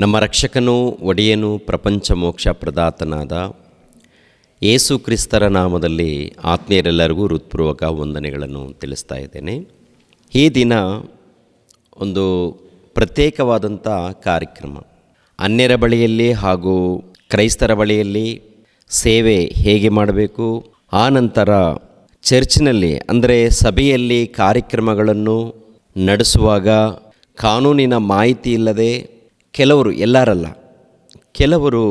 ನಮ್ಮ ರಕ್ಷಕನೂ ಒಡೆಯನೂ ಪ್ರಪಂಚ ಮೋಕ್ಷ ಪ್ರದಾತನಾದ ಯೇಸು ಕ್ರಿಸ್ತರ ನಾಮದಲ್ಲಿ ಆತ್ಮೀಯರೆಲ್ಲರಿಗೂ ಹೃತ್ಪೂರ್ವಕ ವಂದನೆಗಳನ್ನು ತಿಳಿಸ್ತಾ ಇದ್ದೇನೆ. ಈ ದಿನ ಒಂದು ಪ್ರತ್ಯೇಕವಾದಂಥ ಕಾರ್ಯಕ್ರಮ. ಅನ್ಯರ ಬಳಿಯಲ್ಲಿ ಹಾಗೂ ಕ್ರೈಸ್ತರ ಬಳಿಯಲ್ಲಿ ಸೇವೆ ಹೇಗೆ ಮಾಡಬೇಕು, ಆ ನಂತರ ಚರ್ಚ್ನಲ್ಲಿ ಅಂದರೆ ಸಭೆಯಲ್ಲಿ ಕಾರ್ಯಕ್ರಮಗಳನ್ನು ನಡೆಸುವಾಗ ಕಾನೂನಿನ ಮಾಹಿತಿ ಇಲ್ಲದೆ ಕೆಲವರು, ಎಲ್ಲರಲ್ಲ, ಕೆಲವರು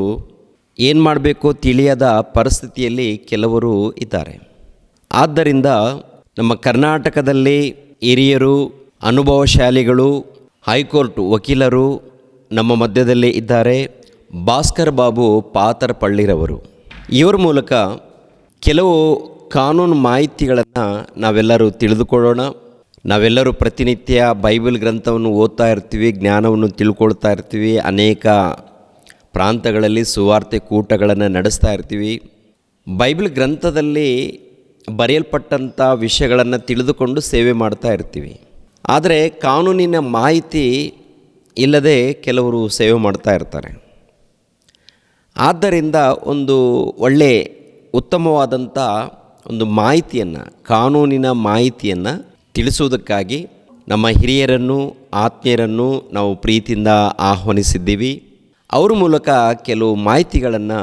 ಏನು ಮಾಡಬೇಕು ತಿಳಿಯದ ಪರಿಸ್ಥಿತಿಯಲ್ಲಿ ಕೆಲವರು ಇದ್ದಾರೆ. ಆದ್ದರಿಂದ ನಮ್ಮ ಕರ್ನಾಟಕದಲ್ಲಿ ಹಿರಿಯರು, ಅನುಭವಶಾಲಿಗಳು, ಹೈಕೋರ್ಟ್ ವಕೀಲರು ನಮ್ಮ ಮಧ್ಯದಲ್ಲೇ ಇದ್ದಾರೆ. ಭಾಸ್ಕರ್ ಬಾಬು ಪಾತರಪಳ್ಳಿರವರು, ಇವರ ಮೂಲಕ ಕೆಲವು ಕಾನೂನು ಮಾಹಿತಿಗಳನ್ನು ನಾವೆಲ್ಲರೂ ತಿಳಿದುಕೊಳ್ಳೋಣ. ನಾವೆಲ್ಲರೂ ಪ್ರತಿನಿತ್ಯ ಬೈಬಲ್ ಗ್ರಂಥವನ್ನು ಓದ್ತಾ ಇರ್ತೀವಿ, ಜ್ಞಾನವನ್ನು ತಿಳ್ಕೊಳ್ತಾ ಇರ್ತೀವಿ, ಅನೇಕ ಪ್ರಾಂತಗಳಲ್ಲಿ ಸುವಾರ್ತೆ ಕೂಟಗಳನ್ನು ನಡೆಸ್ತಾ ಇರ್ತೀವಿ. ಬೈಬಲ್ ಗ್ರಂಥದಲ್ಲಿ ಬರೆಯಲ್ಪಟ್ಟಂಥ ವಿಷಯಗಳನ್ನು ತಿಳಿದುಕೊಂಡು ಸೇವೆ ಮಾಡ್ತಾ ಇರ್ತೀವಿ. ಆದರೆ ಕಾನೂನಿನ ಮಾಹಿತಿ ಇಲ್ಲದೆ ಕೆಲವರು ಸೇವೆ ಮಾಡ್ತಾ ಇರ್ತಾರೆ. ಆದ್ದರಿಂದ ಒಂದು ಒಳ್ಳೆಯ ಉತ್ತಮವಾದಂಥ ಒಂದು ಮಾಹಿತಿಯನ್ನು, ಕಾನೂನಿನ ಮಾಹಿತಿಯನ್ನು ತಿಳಿಸುವುದಕ್ಕಾಗಿ ನಮ್ಮ ಹಿರಿಯರನ್ನು, ಆತ್ಮೀಯರನ್ನು ನಾವು ಪ್ರೀತಿಯಿಂದ ಆಹ್ವಾನಿಸಿದ್ದೀವಿ. ಅವ್ರ ಮೂಲಕ ಕೆಲವು ಮಾಹಿತಿಗಳನ್ನು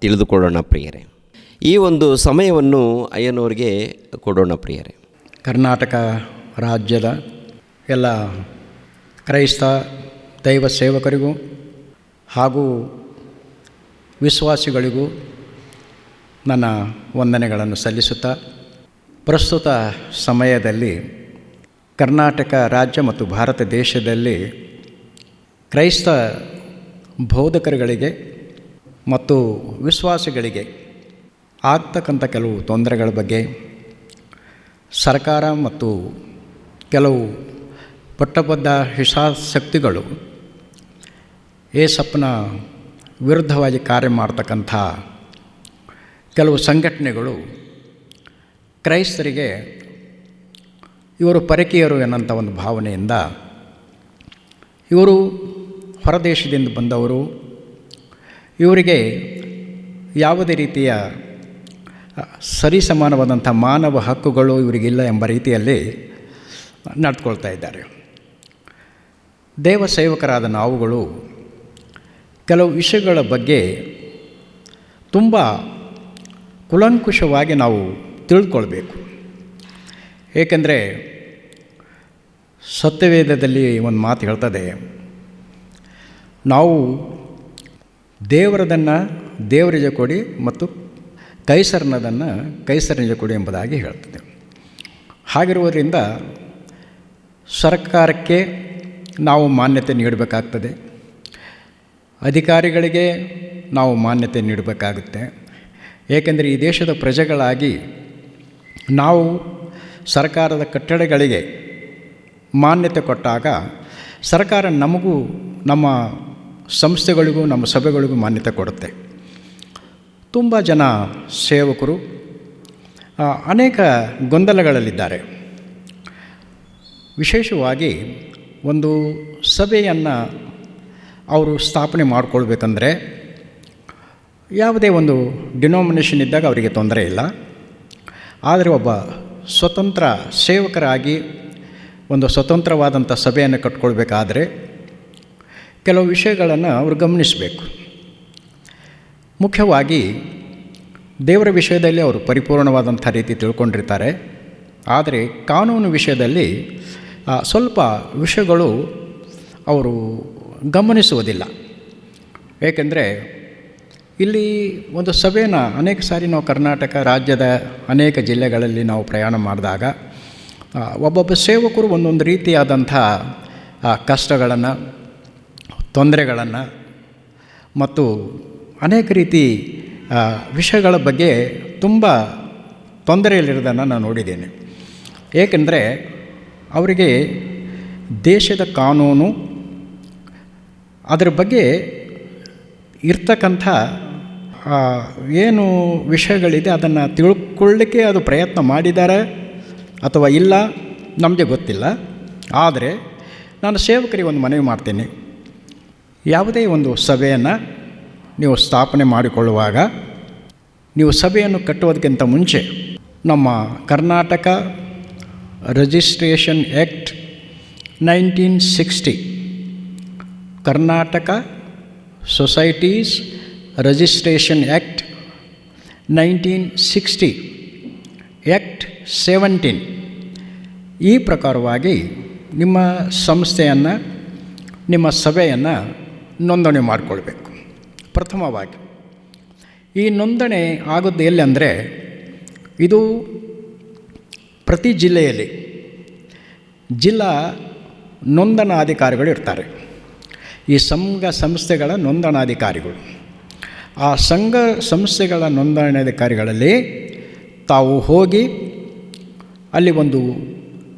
ತಿಳಿದುಕೊಳ್ಳೋಣ ಪ್ರಿಯರೇ. ಈ ಒಂದು ಸಮಯವನ್ನು ಅಯ್ಯನವರಿಗೆ ಕೊಡೋಣ ಪ್ರಿಯರೇ. ಕರ್ನಾಟಕ ರಾಜ್ಯದ ಎಲ್ಲ ಕ್ರೈಸ್ತ ದೈವ ಸೇವಕರಿಗೂ ಹಾಗೂ ವಿಶ್ವಾಸಿಗಳಿಗೂ ನನ್ನ ವಂದನೆಗಳನ್ನು ಸಲ್ಲಿಸುತ್ತಾ, ಪ್ರಸ್ತುತ ಸಮಯದಲ್ಲಿ ಕರ್ನಾಟಕ ರಾಜ್ಯ ಮತ್ತು ಭಾರತ ದೇಶದಲ್ಲಿ ಕ್ರೈಸ್ತ ಬೋಧಕರುಗಳಿಗೆ ಮತ್ತು ವಿಶ್ವಾಸಿಗಳಿಗೆ ಆಗ್ತಕ್ಕಂಥ ಕೆಲವು ತೊಂದರೆಗಳ ಬಗ್ಗೆ ಸರ್ಕಾರ ಮತ್ತು ಕೆಲವು ಪಟ್ಟಬದ್ಧ ಹಿತಾಸಕ್ತಿಗಳು ಏಸಪ್ಪನ ವಿರುದ್ಧವಾಗಿ ಕಾರ್ಯ ಮಾಡ್ತಕ್ಕಂಥ ಕೆಲವು ಸಂಘಟನೆಗಳು ಕ್ರೈಸ್ತರಿಗೆ ಇವರು ಪರಕೀಯರು ಎನ್ನುವಂಥ ಒಂದು ಭಾವನೆಯಿಂದ, ಇವರು ಹೊರದೇಶದಿಂದ ಬಂದವರು, ಇವರಿಗೆ ಯಾವುದೇ ರೀತಿಯ ಸರಿಸಮಾನವಾದಂಥ ಮಾನವ ಹಕ್ಕುಗಳು ಇವರಿಗಿಲ್ಲ ಎಂಬ ರೀತಿಯಲ್ಲಿ ನಡೆದುಕೊಳ್ತಾ ಇದ್ದಾರೆ. ದೇವ ಸೇವಕರಾದ ನಾವುಗಳು ಕೆಲವು ವಿಷಯಗಳ ಬಗ್ಗೆ ತುಂಬ ಕುಲಂಕುಷವಾಗಿ ನಾವು ತಿಳ್ಕೊಳ್ಬೇಕು. ಏಕೆಂದರೆ ಸತ್ಯವೇದದಲ್ಲಿ ಒಂದು ಮಾತು ಹೇಳ್ತದೆ, ನಾವು ದೇವರದನ್ನು ದೇವರಿಗೆ ಕೊಡಿ ಮತ್ತು ಕೈಸರನದನ್ನು ಕೈಸರನಿಗೆ ಕೊಡಿ ಎಂಬುದಾಗಿ ಹೇಳ್ತದೆ. ಹಾಗಿರುವುದರಿಂದ ಸರ್ಕಾರಕ್ಕೆ ನಾವು ಮಾನ್ಯತೆ ನೀಡಬೇಕಾಗ್ತದೆ, ಅಧಿಕಾರಿಗಳಿಗೆ ನಾವು ಮಾನ್ಯತೆ ನೀಡಬೇಕಾಗುತ್ತೆ. ಏಕೆಂದರೆ ಈ ದೇಶದ ಪ್ರಜೆಗಳಾಗಿ ನಾವು ಸರ್ಕಾರದ ಕಟ್ಟಡಗಳಿಗೆ ಮಾನ್ಯತೆ ಕೊಟ್ಟಾಗ ಸರ್ಕಾರ ನಮಗೂ, ನಮ್ಮ ಸಂಸ್ಥೆಗಳಿಗೂ, ನಮ್ಮ ಸಭೆಗಳಿಗೂ ಮಾನ್ಯತೆ ಕೊಡುತ್ತೆ. ತುಂಬ ಜನ ಸೇವಕರು ಅನೇಕ ಗೊಂದಲಗಳಲ್ಲಿದ್ದಾರೆ. ವಿಶೇಷವಾಗಿ ಒಂದು ಸಭೆಯನ್ನು ಅವರು ಸ್ಥಾಪನೆ ಮಾಡಿಕೊಳ್ಬೇಕಂದ್ರೆ ಯಾವುದೇ ಒಂದು ಡಿನೋಮಿನೇಷನ್ ಇದ್ದಾಗ ಅವರಿಗೆ ತೊಂದರೆ ಇಲ್ಲ. ಆದರೆ ಒಬ್ಬ ಸ್ವತಂತ್ರ ಸೇವಕರಾಗಿ ಒಂದು ಸ್ವತಂತ್ರವಾದಂಥ ಸಭೆಯನ್ನು ಕಟ್ಕೊಳ್ಬೇಕಾದ್ರೆ ಕೆಲವು ವಿಷಯಗಳನ್ನು ಅವರು ಗಮನಿಸಬೇಕು. ಮುಖ್ಯವಾಗಿ ದೇವರ ವಿಷಯದಲ್ಲಿ ಅವರು ಪರಿಪೂರ್ಣವಾದಂಥ ರೀತಿ ತಿಳ್ಕೊಂಡಿರ್ತಾರೆ. ಆದರೆ ಕಾನೂನು ವಿಷಯದಲ್ಲಿ ಸ್ವಲ್ಪ ವಿಷಯಗಳು ಅವರು ಗಮನಿಸುವುದಿಲ್ಲ. ಏಕೆಂದರೆ ಇಲ್ಲಿ ಒಂದು ಸಭೆನ ಅನೇಕ ಸಾರಿ ನಾವು ಕರ್ನಾಟಕ ರಾಜ್ಯದ ಅನೇಕ ಜಿಲ್ಲೆಗಳಲ್ಲಿ ನಾವು ಪ್ರಯಾಣ ಮಾಡಿದಾಗ ಒಬ್ಬೊಬ್ಬ ಸೇವಕರು ಒಂದೊಂದು ರೀತಿಯಾದಂಥ ಕಷ್ಟಗಳನ್ನು, ತೊಂದರೆಗಳನ್ನು ಮತ್ತು ಅನೇಕ ರೀತಿ ವಿಷಯಗಳ ಬಗ್ಗೆ ತುಂಬ ತೊಂದರೆಯಲ್ಲಿರೋದನ್ನು ನಾನು ನೋಡಿದ್ದೇನೆ. ಏಕೆಂದರೆ ಅವರಿಗೆ ದೇಶದ ಕಾನೂನು, ಅದರ ಬಗ್ಗೆ ಇರ್ತಕ್ಕಂಥ ಏನು ವಿಷಯಗಳಿದೆ ಅದನ್ನು ತಿಳ್ಕೊಳ್ಳಿಕ್ಕೆ ಅದು ಪ್ರಯತ್ನ ಮಾಡಿದ್ದಾರೆ ಅಥವಾ ಇಲ್ಲ ನಮಗೆ ಗೊತ್ತಿಲ್ಲ. ಆದರೆ ನಾನು ಸೇವಕರಿಗೆ ಒಂದು ಮನವಿ ಮಾಡ್ತೀನಿ. ಯಾವುದೇ ಒಂದು ಸಭೆಯನ್ನು ನೀವು ಸ್ಥಾಪನೆ ಮಾಡಿಕೊಳ್ಳುವಾಗ, ನೀವು ಸಭೆಯನ್ನು ಕಟ್ಟುವುದಕ್ಕಿಂತ ಮುಂಚೆ ನಮ್ಮ Karnataka registration act 1960, Karnataka societies registration act 1960, act 17 ಈ ಪ್ರಕಾರವಾಗಿ ನಿಮ್ಮ ಸಂಸ್ಥೆಯನ್ನು, ನಿಮ್ಮ ಸಭೆಯನ್ನು ನೋಂದಣಿ ಮಾಡಿಕೊಳ್ಬೇಕು. ಪ್ರಥಮವಾಗಿ ಈ ನೋಂದಣಿ ಆಗೋದು ಎಲ್ಲಿ ಅಂದರೆ, ಇದು ಪ್ರತಿ ಜಿಲ್ಲೆಯಲ್ಲಿ ಜಿಲ್ಲಾ ನೋಂದಣಾಧಿಕಾರಿಗಳು ಇರ್ತಾರೆ. ಈ ಸಂಸ್ಥೆಗಳ ನೋಂದಣಾಧಿಕಾರಿಗಳು, ಆ ಸಂಘ ಸಂಸ್ಥೆಗಳ ನೋಂದಣಾಧಿಕಾರಿಗಳಲ್ಲಿ ತಾವು ಹೋಗಿ ಅಲ್ಲಿ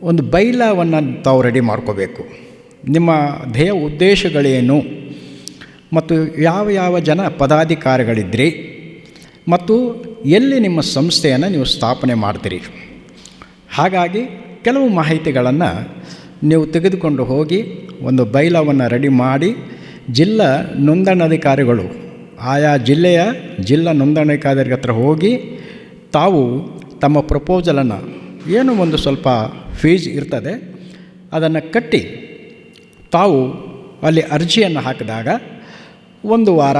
ಒಂದು ಬೈಲಾವನ್ನು ತಾವು ರೆಡಿ ಮಾಡ್ಕೋಬೇಕು. ನಿಮ್ಮ ಧ್ಯೇಯ ಉದ್ದೇಶಗಳೇನು ಮತ್ತು ಯಾವ ಜನ ಪದಾಧಿಕಾರಿಗಳಿದ್ರಿ ಮತ್ತು ಎಲ್ಲಿ ನಿಮ್ಮ ಸಂಸ್ಥೆಯನ್ನು ನೀವು ಸ್ಥಾಪನೆ ಮಾಡ್ತೀರಿ. ಹಾಗಾಗಿ ಕೆಲವು ಮಾಹಿತಿಗಳನ್ನು ನೀವು ತೆಗೆದುಕೊಂಡು ಹೋಗಿ ಒಂದು ಬೈಲಾವನ್ನು ರೆಡಿ ಮಾಡಿ ಜಿಲ್ಲಾ ನೋಂದಣಾಧಿಕಾರಿಗಳು, ಆಯಾ ಜಿಲ್ಲಾ ನೋಂದಣಾಧಿಕಾರಿಗಳ ಹತ್ರ ಹೋಗಿ ತಾವು ತಮ್ಮ ಪ್ರಪೋಸಲನ್ನು, ಏನು ಒಂದು ಸ್ವಲ್ಪ ಫೀಸ್ ಇರ್ತದೆ ಅದನ್ನು ಕಟ್ಟಿ ತಾವು ಅಲ್ಲಿ ಅರ್ಜಿಯನ್ನು ಹಾಕಿದಾಗ 1 ವಾರ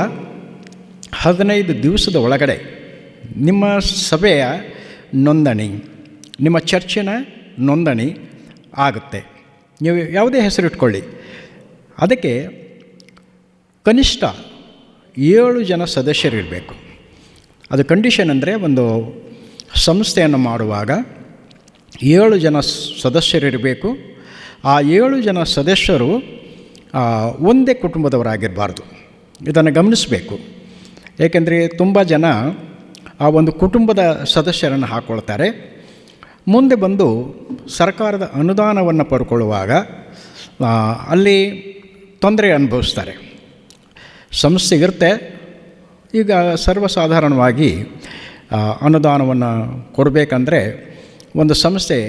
15 ದಿವಸದ ಒಳಗಡೆ ನಿಮ್ಮ ಸಭೆಯ ನೋಂದಣಿ, ನಿಮ್ಮ ಚರ್ಚಿನ ನೋಂದಣಿ ಆಗುತ್ತೆ. ನೀವು ಯಾವುದೇ ಹೆಸರು ಇಟ್ಕೊಳ್ಳಿ, ಅದಕ್ಕೆ ಕನಿಷ್ಠ 7 ಜನ ಸದಸ್ಯರಿರಬೇಕು. ಅದು ಕಂಡೀಷನ್ ಅಂದರೆ, ಒಂದು ಸಂಸ್ಥೆಯನ್ನು ಮಾಡುವಾಗ 7 ಜನ ಸದಸ್ಯರಿರಬೇಕು. ಆ 7 ಜನ ಸದಸ್ಯರು ಒಂದೇ ಕುಟುಂಬದವರಾಗಿರಬಾರ್ದು. ಇದನ್ನು ಗಮನಿಸಬೇಕು. ಏಕೆಂದರೆ ತುಂಬ ಜನ ಆ ಒಂದು ಕುಟುಂಬದ ಸದಸ್ಯರನ್ನು ಹಾಕ್ಕೊಳ್ತಾರೆ. ಮುಂದೆ ಬಂದು ಸರ್ಕಾರದ ಅನುದಾನವನ್ನು ಪಡ್ಕೊಳ್ಳುವಾಗ ಅಲ್ಲಿ ತೊಂದರೆ ಅನುಭವಿಸ್ತಾರೆ. ಸಂಸ್ಥೆಗಿರುತ್ತೆ, ಈಗ ಸರ್ವಸಾಧಾರಣವಾಗಿ ಅನುದಾನವನ್ನು ಕೊಡಬೇಕಂದ್ರೆ ಒಂದು ಸಂಸ್ಥೆ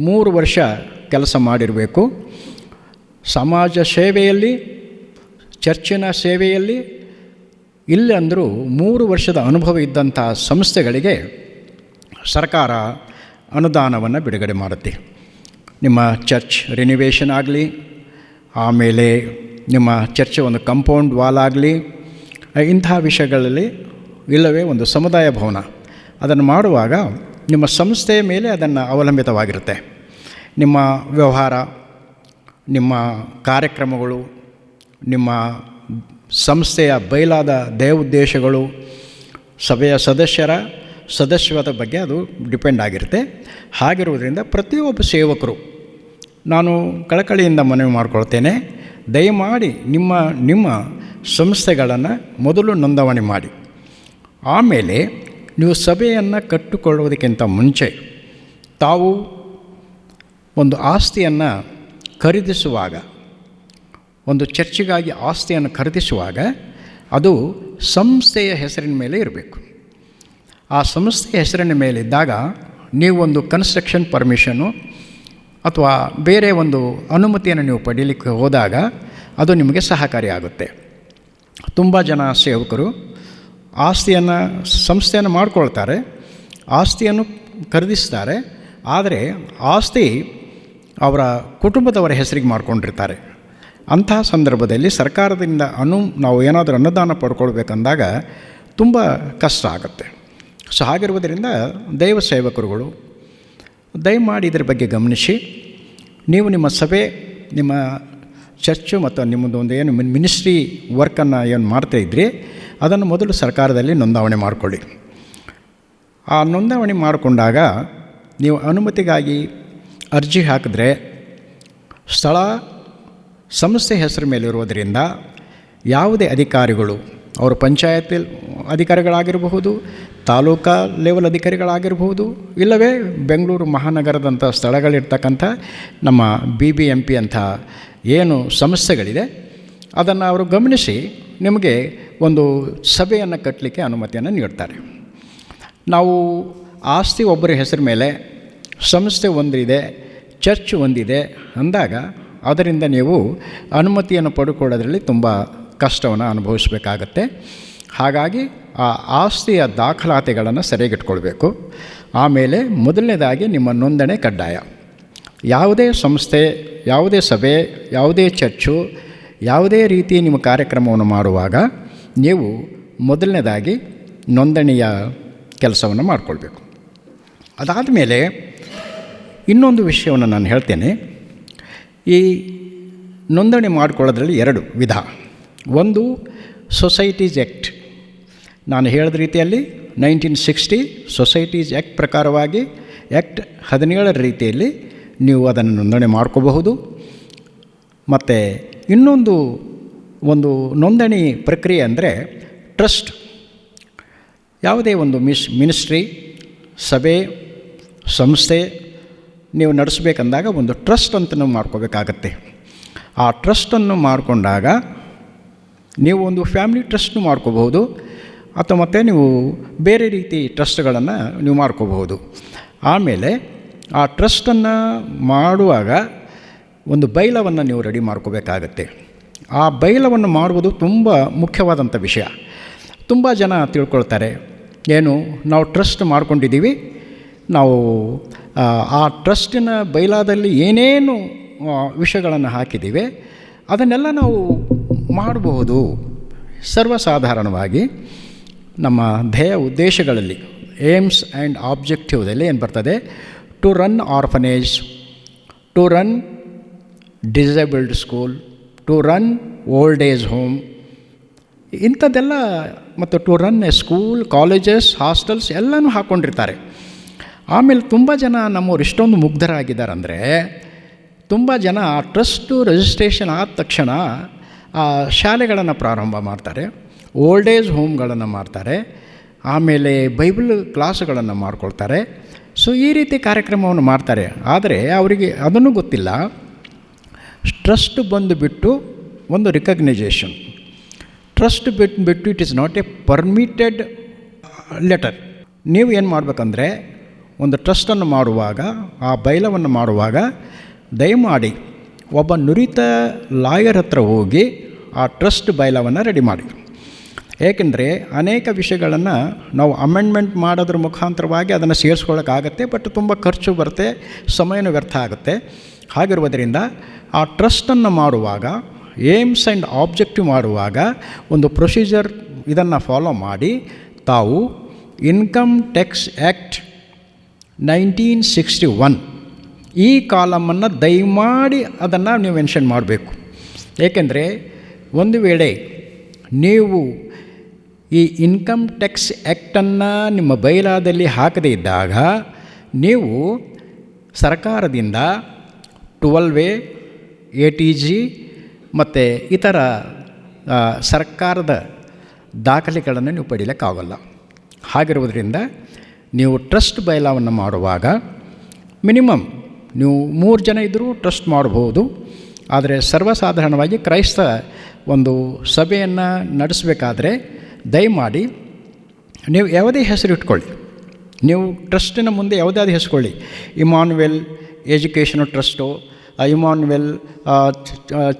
3 ವರ್ಷ ಕೆಲಸ ಮಾಡಿರಬೇಕು. ಸಮಾಜ ಸೇವೆಯಲ್ಲಿ, ಚರ್ಚಿನ ಸೇವೆಯಲ್ಲಿ ಇಲ್ಲಂದರೂ 3 ವರ್ಷದ ಅನುಭವ ಇದ್ದಂಥ ಸಂಸ್ಥೆಗಳಿಗೆ ಸರ್ಕಾರ ಅನುದಾನವನ್ನು ಬಿಡುಗಡೆ ಮಾಡುತ್ತೆ. ನಿಮ್ಮ ಚರ್ಚ್ ರಿನಿವೇಷನ್ ಆಗಲಿ, ಆಮೇಲೆ ನಿಮ್ಮ ಚರ್ಚ್ ಒಂದು ಕಾಂಪೌಂಡ್ ವಾಲ್ ಆಗಲಿ, ಇಂಥ ವಿಷಯಗಳಲ್ಲಿ, ಇಲ್ಲವೇ ಒಂದು ಸಮುದಾಯ ಭವನ, ಅದನ್ನು ಮಾಡುವಾಗ ನಿಮ್ಮ ಸಂಸ್ಥೆಯ ಮೇಲೆ ಅದನ್ನು ಅವಲಂಬಿತವಾಗಿರುತ್ತೆ. ನಿಮ್ಮ ವ್ಯವಹಾರ, ನಿಮ್ಮ ಕಾರ್ಯಕ್ರಮಗಳು, ನಿಮ್ಮ ಸಂಸ್ಥೆಯ ಬಯಲಾದ ಧ್ಯೇಯೋದ್ದೇಶಗಳು, ಸಭೆಯ ಸದಸ್ಯರ ಸದಸ್ಯತ್ವದ ಬಗ್ಗೆ ಅದು ಡಿಪೆಂಡ್ ಆಗಿರುತ್ತೆ. ಹಾಗಿರುವುದರಿಂದ ಪ್ರತಿಯೊಬ್ಬ ಸೇವಕರು, ನಾನು ಕಳಕಳಿಯಿಂದ ಮನವಿ ಮಾಡಿಕೊಳ್ತೇನೆ, ದಯಮಾಡಿ ನಿಮ್ಮ ಸಂಸ್ಥೆಗಳನ್ನು ಮೊದಲು ನೋಂದಣಿ ಮಾಡಿ. ಆಮೇಲೆ ನೀವು ಸಭೆಯನ್ನು ಕಟ್ಟಿಕೊಳ್ಳುವುದಕ್ಕಿಂತ ಮುಂಚೆ ತಾವು ಒಂದು ಆಸ್ತಿಯನ್ನು ಖರೀದಿಸುವಾಗ, ಒಂದು ಚರ್ಚಿಗಾಗಿ ಆಸ್ತಿಯನ್ನು ಖರೀದಿಸುವಾಗ ಅದು ಸಂಸ್ಥೆಯ ಹೆಸರಿನ ಮೇಲೆ ಇರಬೇಕು. ಆ ಸಂಸ್ಥೆಯ ಹೆಸರಿನ ಮೇಲಿದ್ದಾಗ ನೀವು ಒಂದು ಕನ್ಸ್ಟ್ರಕ್ಷನ್ ಪರ್ಮಿಷನ್ನು ಅಥವಾ ಬೇರೆ ಒಂದು ಅನುಮತಿಯನ್ನು ನೀವು ಪಡೀಲಿಕ್ಕೆ ಹೋದಾಗ ಅದು ನಿಮಗೆ ಸಹಕಾರಿಯಾಗುತ್ತೆ. ತುಂಬ ಜನ ಸೇವಕರು ಸಂಸ್ಥೆಯನ್ನು ಮಾಡ್ಕೊಳ್ತಾರೆ, ಆಸ್ತಿಯನ್ನು ಖರೀದಿಸ್ತಾರೆ, ಆದರೆ ಆಸ್ತಿ ಅವರ ಕುಟುಂಬದವರ ಹೆಸರಿಗೆ ಮಾಡ್ಕೊಂಡಿರ್ತಾರೆ. ಅಂತಹ ಸಂದರ್ಭದಲ್ಲಿ ಸರ್ಕಾರದಿಂದ ನಾವು ಏನಾದರೂ ಅನುದಾನ ಪಡ್ಕೊಳ್ಬೇಕಂದಾಗ ತುಂಬ ಕಷ್ಟ ಆಗುತ್ತೆ. ಸೊ ಹಾಗಿರುವುದರಿಂದ ದೈವ ಸೇವಕರುಗಳು ದಯಮಾಡಿ ಇದರ ಬಗ್ಗೆ ಗಮನಿಸಿ, ನೀವು ನಿಮ್ಮ ಸಭೆ, ನಿಮ್ಮ ಚರ್ಚು ಮತ್ತು ನಿಮ್ಮದು ಒಂದು ಏನು ಮಿನಿಸ್ಟ್ರಿ ವರ್ಕನ್ನು ಏನು ಮಾಡ್ತಾಯಿದ್ರಿ ಅದನ್ನು ಮೊದಲು ಸರ್ಕಾರದಲ್ಲಿ ನೋಂದಣಿ ಮಾಡಿಕೊಳ್ಳಿ. ಆ ನೋಂದಣಿ ಮಾಡಿಕೊಂಡಾಗ ನೀವು ಅನುಮತಿಗಾಗಿ ಅರ್ಜಿ ಹಾಕಿದ್ರೆ ಸ್ಥಳ ಸಂಸ್ಥೆ ಹೆಸರು ಮೇಲಿರುವುದರಿಂದ ಯಾವುದೇ ಅಧಿಕಾರಿಗಳು, ಅವರು ಪಂಚಾಯತ್ ಅಧಿಕಾರಿಗಳಾಗಿರಬಹುದು, ತಾಲೂಕಾ ಲೆವೆಲ್ ಅಧಿಕಾರಿಗಳಾಗಿರಬಹುದು, ಇಲ್ಲವೇ ಬೆಂಗಳೂರು ಮಹಾನಗರದಂಥ ಸ್ಥಳಗಳಿರ್ತಕ್ಕಂಥ ನಮ್ಮ BBMP ಅಂಥ ಏನು ಸಂಸ್ಥೆಗಳಿದೆ ಅದನ್ನು ಅವರು ಗಮನಿಸಿ ನಿಮಗೆ ಒಂದು ಸಭೆಯನ್ನು ಕಟ್ಟಲಿಕ್ಕೆ ಅನುಮತಿಯನ್ನು ನೀಡ್ತಾರೆ. ನಾವು ಆಸ್ತಿ ಒಬ್ಬರ ಹೆಸರು ಮೇಲೆ, ಸಂಸ್ಥೆ ಒಂದಿದೆ, ಚರ್ಚ್ ಒಂದಿದೆ ಅಂದಾಗ ಅದರಿಂದ ನೀವು ಅನುಮತಿಯನ್ನು ಪಡ್ಕೊಳ್ಳೋದ್ರಲ್ಲಿ ತುಂಬ ಕಷ್ಟವನ್ನು ಅನುಭವಿಸಬೇಕಾಗತ್ತೆ. ಹಾಗಾಗಿ ಆ ಆಸ್ತಿಯ ದಾಖಲಾತಿಗಳನ್ನು ಸರಿಯಾಗಿಟ್ಕೊಳ್ಬೇಕು. ಆಮೇಲೆ ಮೊದಲನೇದಾಗಿ ನಿಮ್ಮ ನೋಂದಣಿ ಕಡ್ಡಾಯ. ಯಾವುದೇ ಸಂಸ್ಥೆ, ಯಾವುದೇ ಸಭೆ, ಯಾವುದೇ ಚರ್ಚು, ಯಾವುದೇ ರೀತಿ ನಿಮ್ಮ ಕಾರ್ಯಕ್ರಮವನ್ನು ಮಾಡುವಾಗ ನೀವು ಮೊದಲನೇದಾಗಿ ನೋಂದಣಿಯ ಕೆಲಸವನ್ನು ಮಾಡಿಕೊಳ್ಬೇಕು. ಅದಾದ ಮೇಲೆ ಇನ್ನೊಂದು ವಿಷಯವನ್ನು ನಾನು ಹೇಳ್ತೇನೆ. ಈ ನೋಂದಣಿ ಮಾಡಿಕೊಳ್ಳೋದ್ರಲ್ಲಿ 2 ವಿಧ. ಒಂದು ಸೊಸೈಟೀಸ್ ಆ್ಯಕ್ಟ್. ನಾನು ಹೇಳಿದ ರೀತಿಯಲ್ಲಿ 1960 ಸೊಸೈಟೀಸ್ ಆ್ಯಕ್ಟ್ ಪ್ರಕಾರವಾಗಿ ಆ್ಯಕ್ಟ್ 17ರ ರೀತಿಯಲ್ಲಿ ನೀವು ಅದನ್ನು ನೋಂದಣಿ ಮಾಡ್ಕೋಬಹುದು. ಮತ್ತು ಇನ್ನೊಂದು ನೋಂದಣಿ ಪ್ರಕ್ರಿಯೆ ಅಂದರೆ ಟ್ರಸ್ಟ್. ಯಾವುದೇ ಒಂದು ಮಿನಿಸ್ಟ್ರಿ, ಸಭೆ, ಸಂಸ್ಥೆ ನೀವು ನಡೆಸಬೇಕಂದಾಗ ಒಂದು ಟ್ರಸ್ಟ್ ಅಂತ ನಾವು ಮಾಡ್ಕೋಬೇಕಾಗತ್ತೆ. ಆ ಟ್ರಸ್ಟನ್ನು ಮಾಡಿಕೊಂಡಾಗ ನೀವು ಒಂದು ಫ್ಯಾಮಿಲಿ ಟ್ರಸ್ಟ್ನು ಮಾಡ್ಕೋಬಹುದು, ಅಥವಾ ಮತ್ತು ನೀವು ಬೇರೆ ರೀತಿ ಟ್ರಸ್ಟ್ಗಳನ್ನು ನೀವು ಮಾಡ್ಕೋಬಹುದು. ಆಮೇಲೆ ಆ ಟ್ರಸ್ಟನ್ನು ಮಾಡುವಾಗ ಒಂದು ಬೈಲವನ್ನು ನೀವು ರೆಡಿ ಮಾಡ್ಕೋಬೇಕಾಗತ್ತೆ. ಆ ಬೈಲವನ್ನು ಮಾಡುವುದು ತುಂಬ ಮುಖ್ಯವಾದಂಥ ವಿಷಯ. ತುಂಬ ಜನ ತಿಳ್ಕೊಳ್ತಾರೆ, ಏನು ನಾವು ಟ್ರಸ್ಟ್ ಮಾಡ್ಕೊಂಡಿದ್ದೀವಿ, ನಾವು ಆ ಟ್ರಸ್ಟಿನ ಬೈಲಾದಲ್ಲಿ ಏನೇನು ವಿಷಯಗಳನ್ನು ಹಾಕಿದ್ದೀವಿ ಅದನ್ನೆಲ್ಲ ನಾವು ಮಾಡಬಹುದು. ಸರ್ವಸಾಧಾರಣವಾಗಿ ನಮ್ಮ ಧ್ಯೇಯ ಉದ್ದೇಶಗಳಲ್ಲಿ ಏಮ್ಸ್ ಆ್ಯಂಡ್ ಆಬ್ಜೆಕ್ಟಿವ್ದಲ್ಲಿ ಏನು ಬರ್ತದೆ, to run orphanage, to run disabled school, to run old age home, ಇಂಥದ್ದೆಲ್ಲ, ಮತ್ತು to run a school, colleges, hostels ಎಲ್ಲನೂ ಹಾಕ್ಕೊಂಡಿರ್ತಾರೆ. ಆಮೇಲೆ ತುಂಬ ಜನ ನಮ್ಮವ್ರು ಇಷ್ಟೊಂದು ಮುಗ್ಧರಾಗಿದ್ದಾರೆ ಅಂದರೆ, ತುಂಬ ಜನ ಆ ಟ್ರಸ್ಟು ರಿಜಿಸ್ಟ್ರೇಷನ್ ಆದ ತಕ್ಷಣ ಆ ಶಾಲೆಗಳನ್ನು ಪ್ರಾರಂಭ ಮಾಡ್ತಾರೆ, ಓಲ್ಡ್ ಏಜ್ ಹೋಮ್ಗಳನ್ನು ಮಾಡ್ತಾರೆ, ಆಮೇಲೆ ಬೈಬಲ್ ಕ್ಲಾಸುಗಳನ್ನು ಮಾಡ್ಕೊಳ್ತಾರೆ. ಸೊ ಈ ರೀತಿ ಕಾರ್ಯಕ್ರಮವನ್ನು ಮಾಡ್ತಾರೆ. ಆದರೆ ಅವರಿಗೆ ಅದನ್ನು ಗೊತ್ತಿಲ್ಲ, ಟ್ರಸ್ಟ್ ಬಂದುಬಿಟ್ಟು ಒಂದು ರಿಕಗ್ನೈಜೇಷನ್. ಟ್ರಸ್ಟ್ ಬಿಟ್ಟು it is not A permitted letter. ನೀವು ಏನು ಮಾಡಬೇಕಂದ್ರೆ, ಒಂದು ಟ್ರಸ್ಟನ್ನು ಮಾಡುವಾಗ, ಆ ಬೈಲವನ್ನು ಮಾಡುವಾಗ ದಯಮಾಡಿ ಒಬ್ಬ ನುರಿತ ಲಾಯರ್ ಹತ್ರ ಹೋಗಿ ಆ ಟ್ರಸ್ಟ್ ಬೈಲವನ್ನು ರೆಡಿ ಮಾಡಿ. ಏಕೆಂದರೆ ಅನೇಕ ವಿಷಯಗಳನ್ನು ನಾವು ಅಮೆಂಡ್ಮೆಂಟ್ ಮಾಡೋದ್ರ ಮುಖಾಂತರವಾಗಿ ಅದನ್ನು ಸೇರಿಸ್ಕೊಳ್ಳೋಕ್ಕಾಗತ್ತೆ, ಬಟ್ ತುಂಬ ಖರ್ಚು ಬರುತ್ತೆ, ಸಮಯನೂ ವ್ಯರ್ಥ ಆಗುತ್ತೆ. ಹಾಗಿರುವುದರಿಂದ ಆ ಟ್ರಸ್ಟನ್ನು ಮಾಡುವಾಗ, ಏಮ್ಸ್ ಆ್ಯಂಡ್ ಆಬ್ಜೆಕ್ಟಿವ್ ಮಾಡುವಾಗ ಒಂದು ಪ್ರೊಸೀಜರ್ ಇದನ್ನು ಫಾಲೋ ಮಾಡಿ ತಾವು ಇನ್ಕಮ್ ಟ್ಯಾಕ್ಸ್ ಆ್ಯಕ್ಟ್ 1961 ಈ ಕಾಲಮನ್ನು ದಯಮಾಡಿ ಅದನ್ನು ನೀವು ಮೆನ್ಷನ್ ಮಾಡಬೇಕು. ಏಕೆಂದರೆ ಒಂದು ವೇಳೆ ನೀವು ಈ ಇನ್ಕಮ್ ಟ್ಯಾಕ್ಸ್ ಆ್ಯಕ್ಟನ್ನು ನಿಮ್ಮ ಬೈಲಾದಲ್ಲಿ ಹಾಕದೇ ಇದ್ದಾಗ ನೀವು ಸರ್ಕಾರದಿಂದ 12A, ATG ಮತ್ತು ಇತರ ಸರ್ಕಾರದ ದಾಖಲೆಗಳನ್ನು ನೀವು ಪಡೀಲಿಕ್ಕಾಗಲ್ಲ. ಹಾಗಿರುವುದರಿಂದ ನೀವು ಟ್ರಸ್ಟ್ ಬೈಲಾವನ್ನು ಮಾಡುವಾಗ ಮಿನಿಮಮ್ ನೀವು 3 ಜನ ಇದ್ದರೂ ಟ್ರಸ್ಟ್ ಮಾಡಬಹುದು. ಆದರೆ ಸರ್ವಸಾಧಾರಣವಾಗಿ ಕ್ರೈಸ್ತ ಒಂದು ಸಭೆಯನ್ನು ನಡೆಸಬೇಕಾದ್ರೆ ದಯಮಾಡಿ ನೀವು ಯಾವುದೇ ಹೆಸರು ಇಟ್ಕೊಳ್ಳಿ, ನೀವು ಟ್ರಸ್ಟಿನ ಮುಂದೆ ಯಾವುದಾದ್ರು ಹೆಸರುಕೊಳ್ಳಿ, ಇಮಾನ್ಯುವೆಲ್ ಎಜುಕೇಷನಲ್ ಟ್ರಸ್ಟೋ, ಇಮಾನ್ಯುವೆಲ್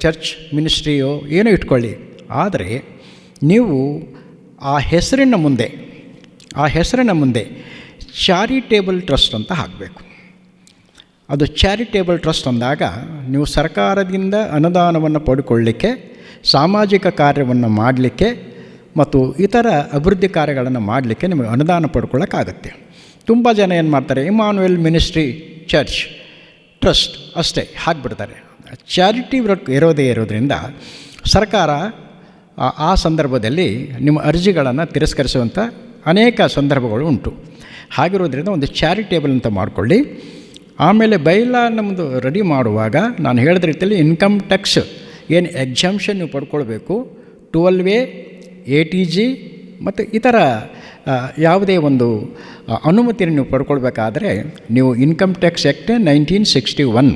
ಚರ್ಚ್ ಮಿನಿಸ್ಟ್ರಿಯೋ ಏನೋ ಇಟ್ಕೊಳ್ಳಿ. ಆದರೆ ನೀವು ಆ ಹೆಸರಿನ ಮುಂದೆ ಚಾರಿಟೇಬಲ್ ಟ್ರಸ್ಟ್ ಅಂತ ಹಾಕಬೇಕು. ಅದು ಚಾರಿಟೇಬಲ್ ಟ್ರಸ್ಟ್ ಅಂದಾಗ ನೀವು ಸರ್ಕಾರದಿಂದ ಅನುದಾನವನ್ನು ಪಡ್ಕೊಳ್ಳಿಕ್ಕೆ, ಸಾಮಾಜಿಕ ಕಾರ್ಯವನ್ನು ಮಾಡಲಿಕ್ಕೆ ಮತ್ತು ಇತರ ಅಭಿವೃದ್ಧಿ ಕಾರ್ಯಗಳನ್ನು ಮಾಡಲಿಕ್ಕೆ ನಿಮಗೆ ಅನುದಾನ ಪಡ್ಕೊಳ್ಳೋಕ್ಕಾಗತ್ತೆ. ತುಂಬ ಜನ ಏನು ಮಾಡ್ತಾರೆ, ಇಮಾನ್ಯುವೆಲ್ ಮಿನಿಸ್ಟ್ರಿ ಚರ್ಚ್ ಟ್ರಸ್ಟ್ ಅಷ್ಟೇ ಹಾಕಿಬಿಡ್ತಾರೆ. ಚಾರಿಟಿ ವರ್ಕ್ ಇರೋದ್ರಿಂದ ಸರ್ಕಾರ ಆ ಸಂದರ್ಭದಲ್ಲಿ ನಿಮ್ಮ ಅರ್ಜಿಗಳನ್ನು ತಿರಸ್ಕರಿಸುವಂಥ ಅನೇಕ ಸಂದರ್ಭಗಳು ಉಂಟು. ಹಾಗಿರೋದ್ರಿಂದ ಒಂದು ಚಾರಿಟೇಬಲ್ ಅಂತ ಮಾಡಿಕೊಳ್ಳಿ. ಆಮೇಲೆ ಬೈಲಾ ನಮ್ಮದು ರೆಡಿ ಮಾಡುವಾಗ ನಾನು ಹೇಳಿದ ರೀತಿಯಲ್ಲಿ ಇನ್ಕಮ್ ಟ್ಯಾಕ್ಸ್ ಏನು ಎಕ್ಸಾಮ್ಷನ್ ನೀವು ಪಡ್ಕೊಳ್ಬೇಕು, 12A, ATG ಮತ್ತು ಇತರ ಯಾವುದೇ ಒಂದು ಅನುಮತಿಯನ್ನು ನೀವು ಪಡ್ಕೊಳ್ಬೇಕಾದ್ರೆ ನೀವು ಇನ್ಕಮ್ ಟ್ಯಾಕ್ಸ್ ಆ್ಯಕ್ಟ್ 1961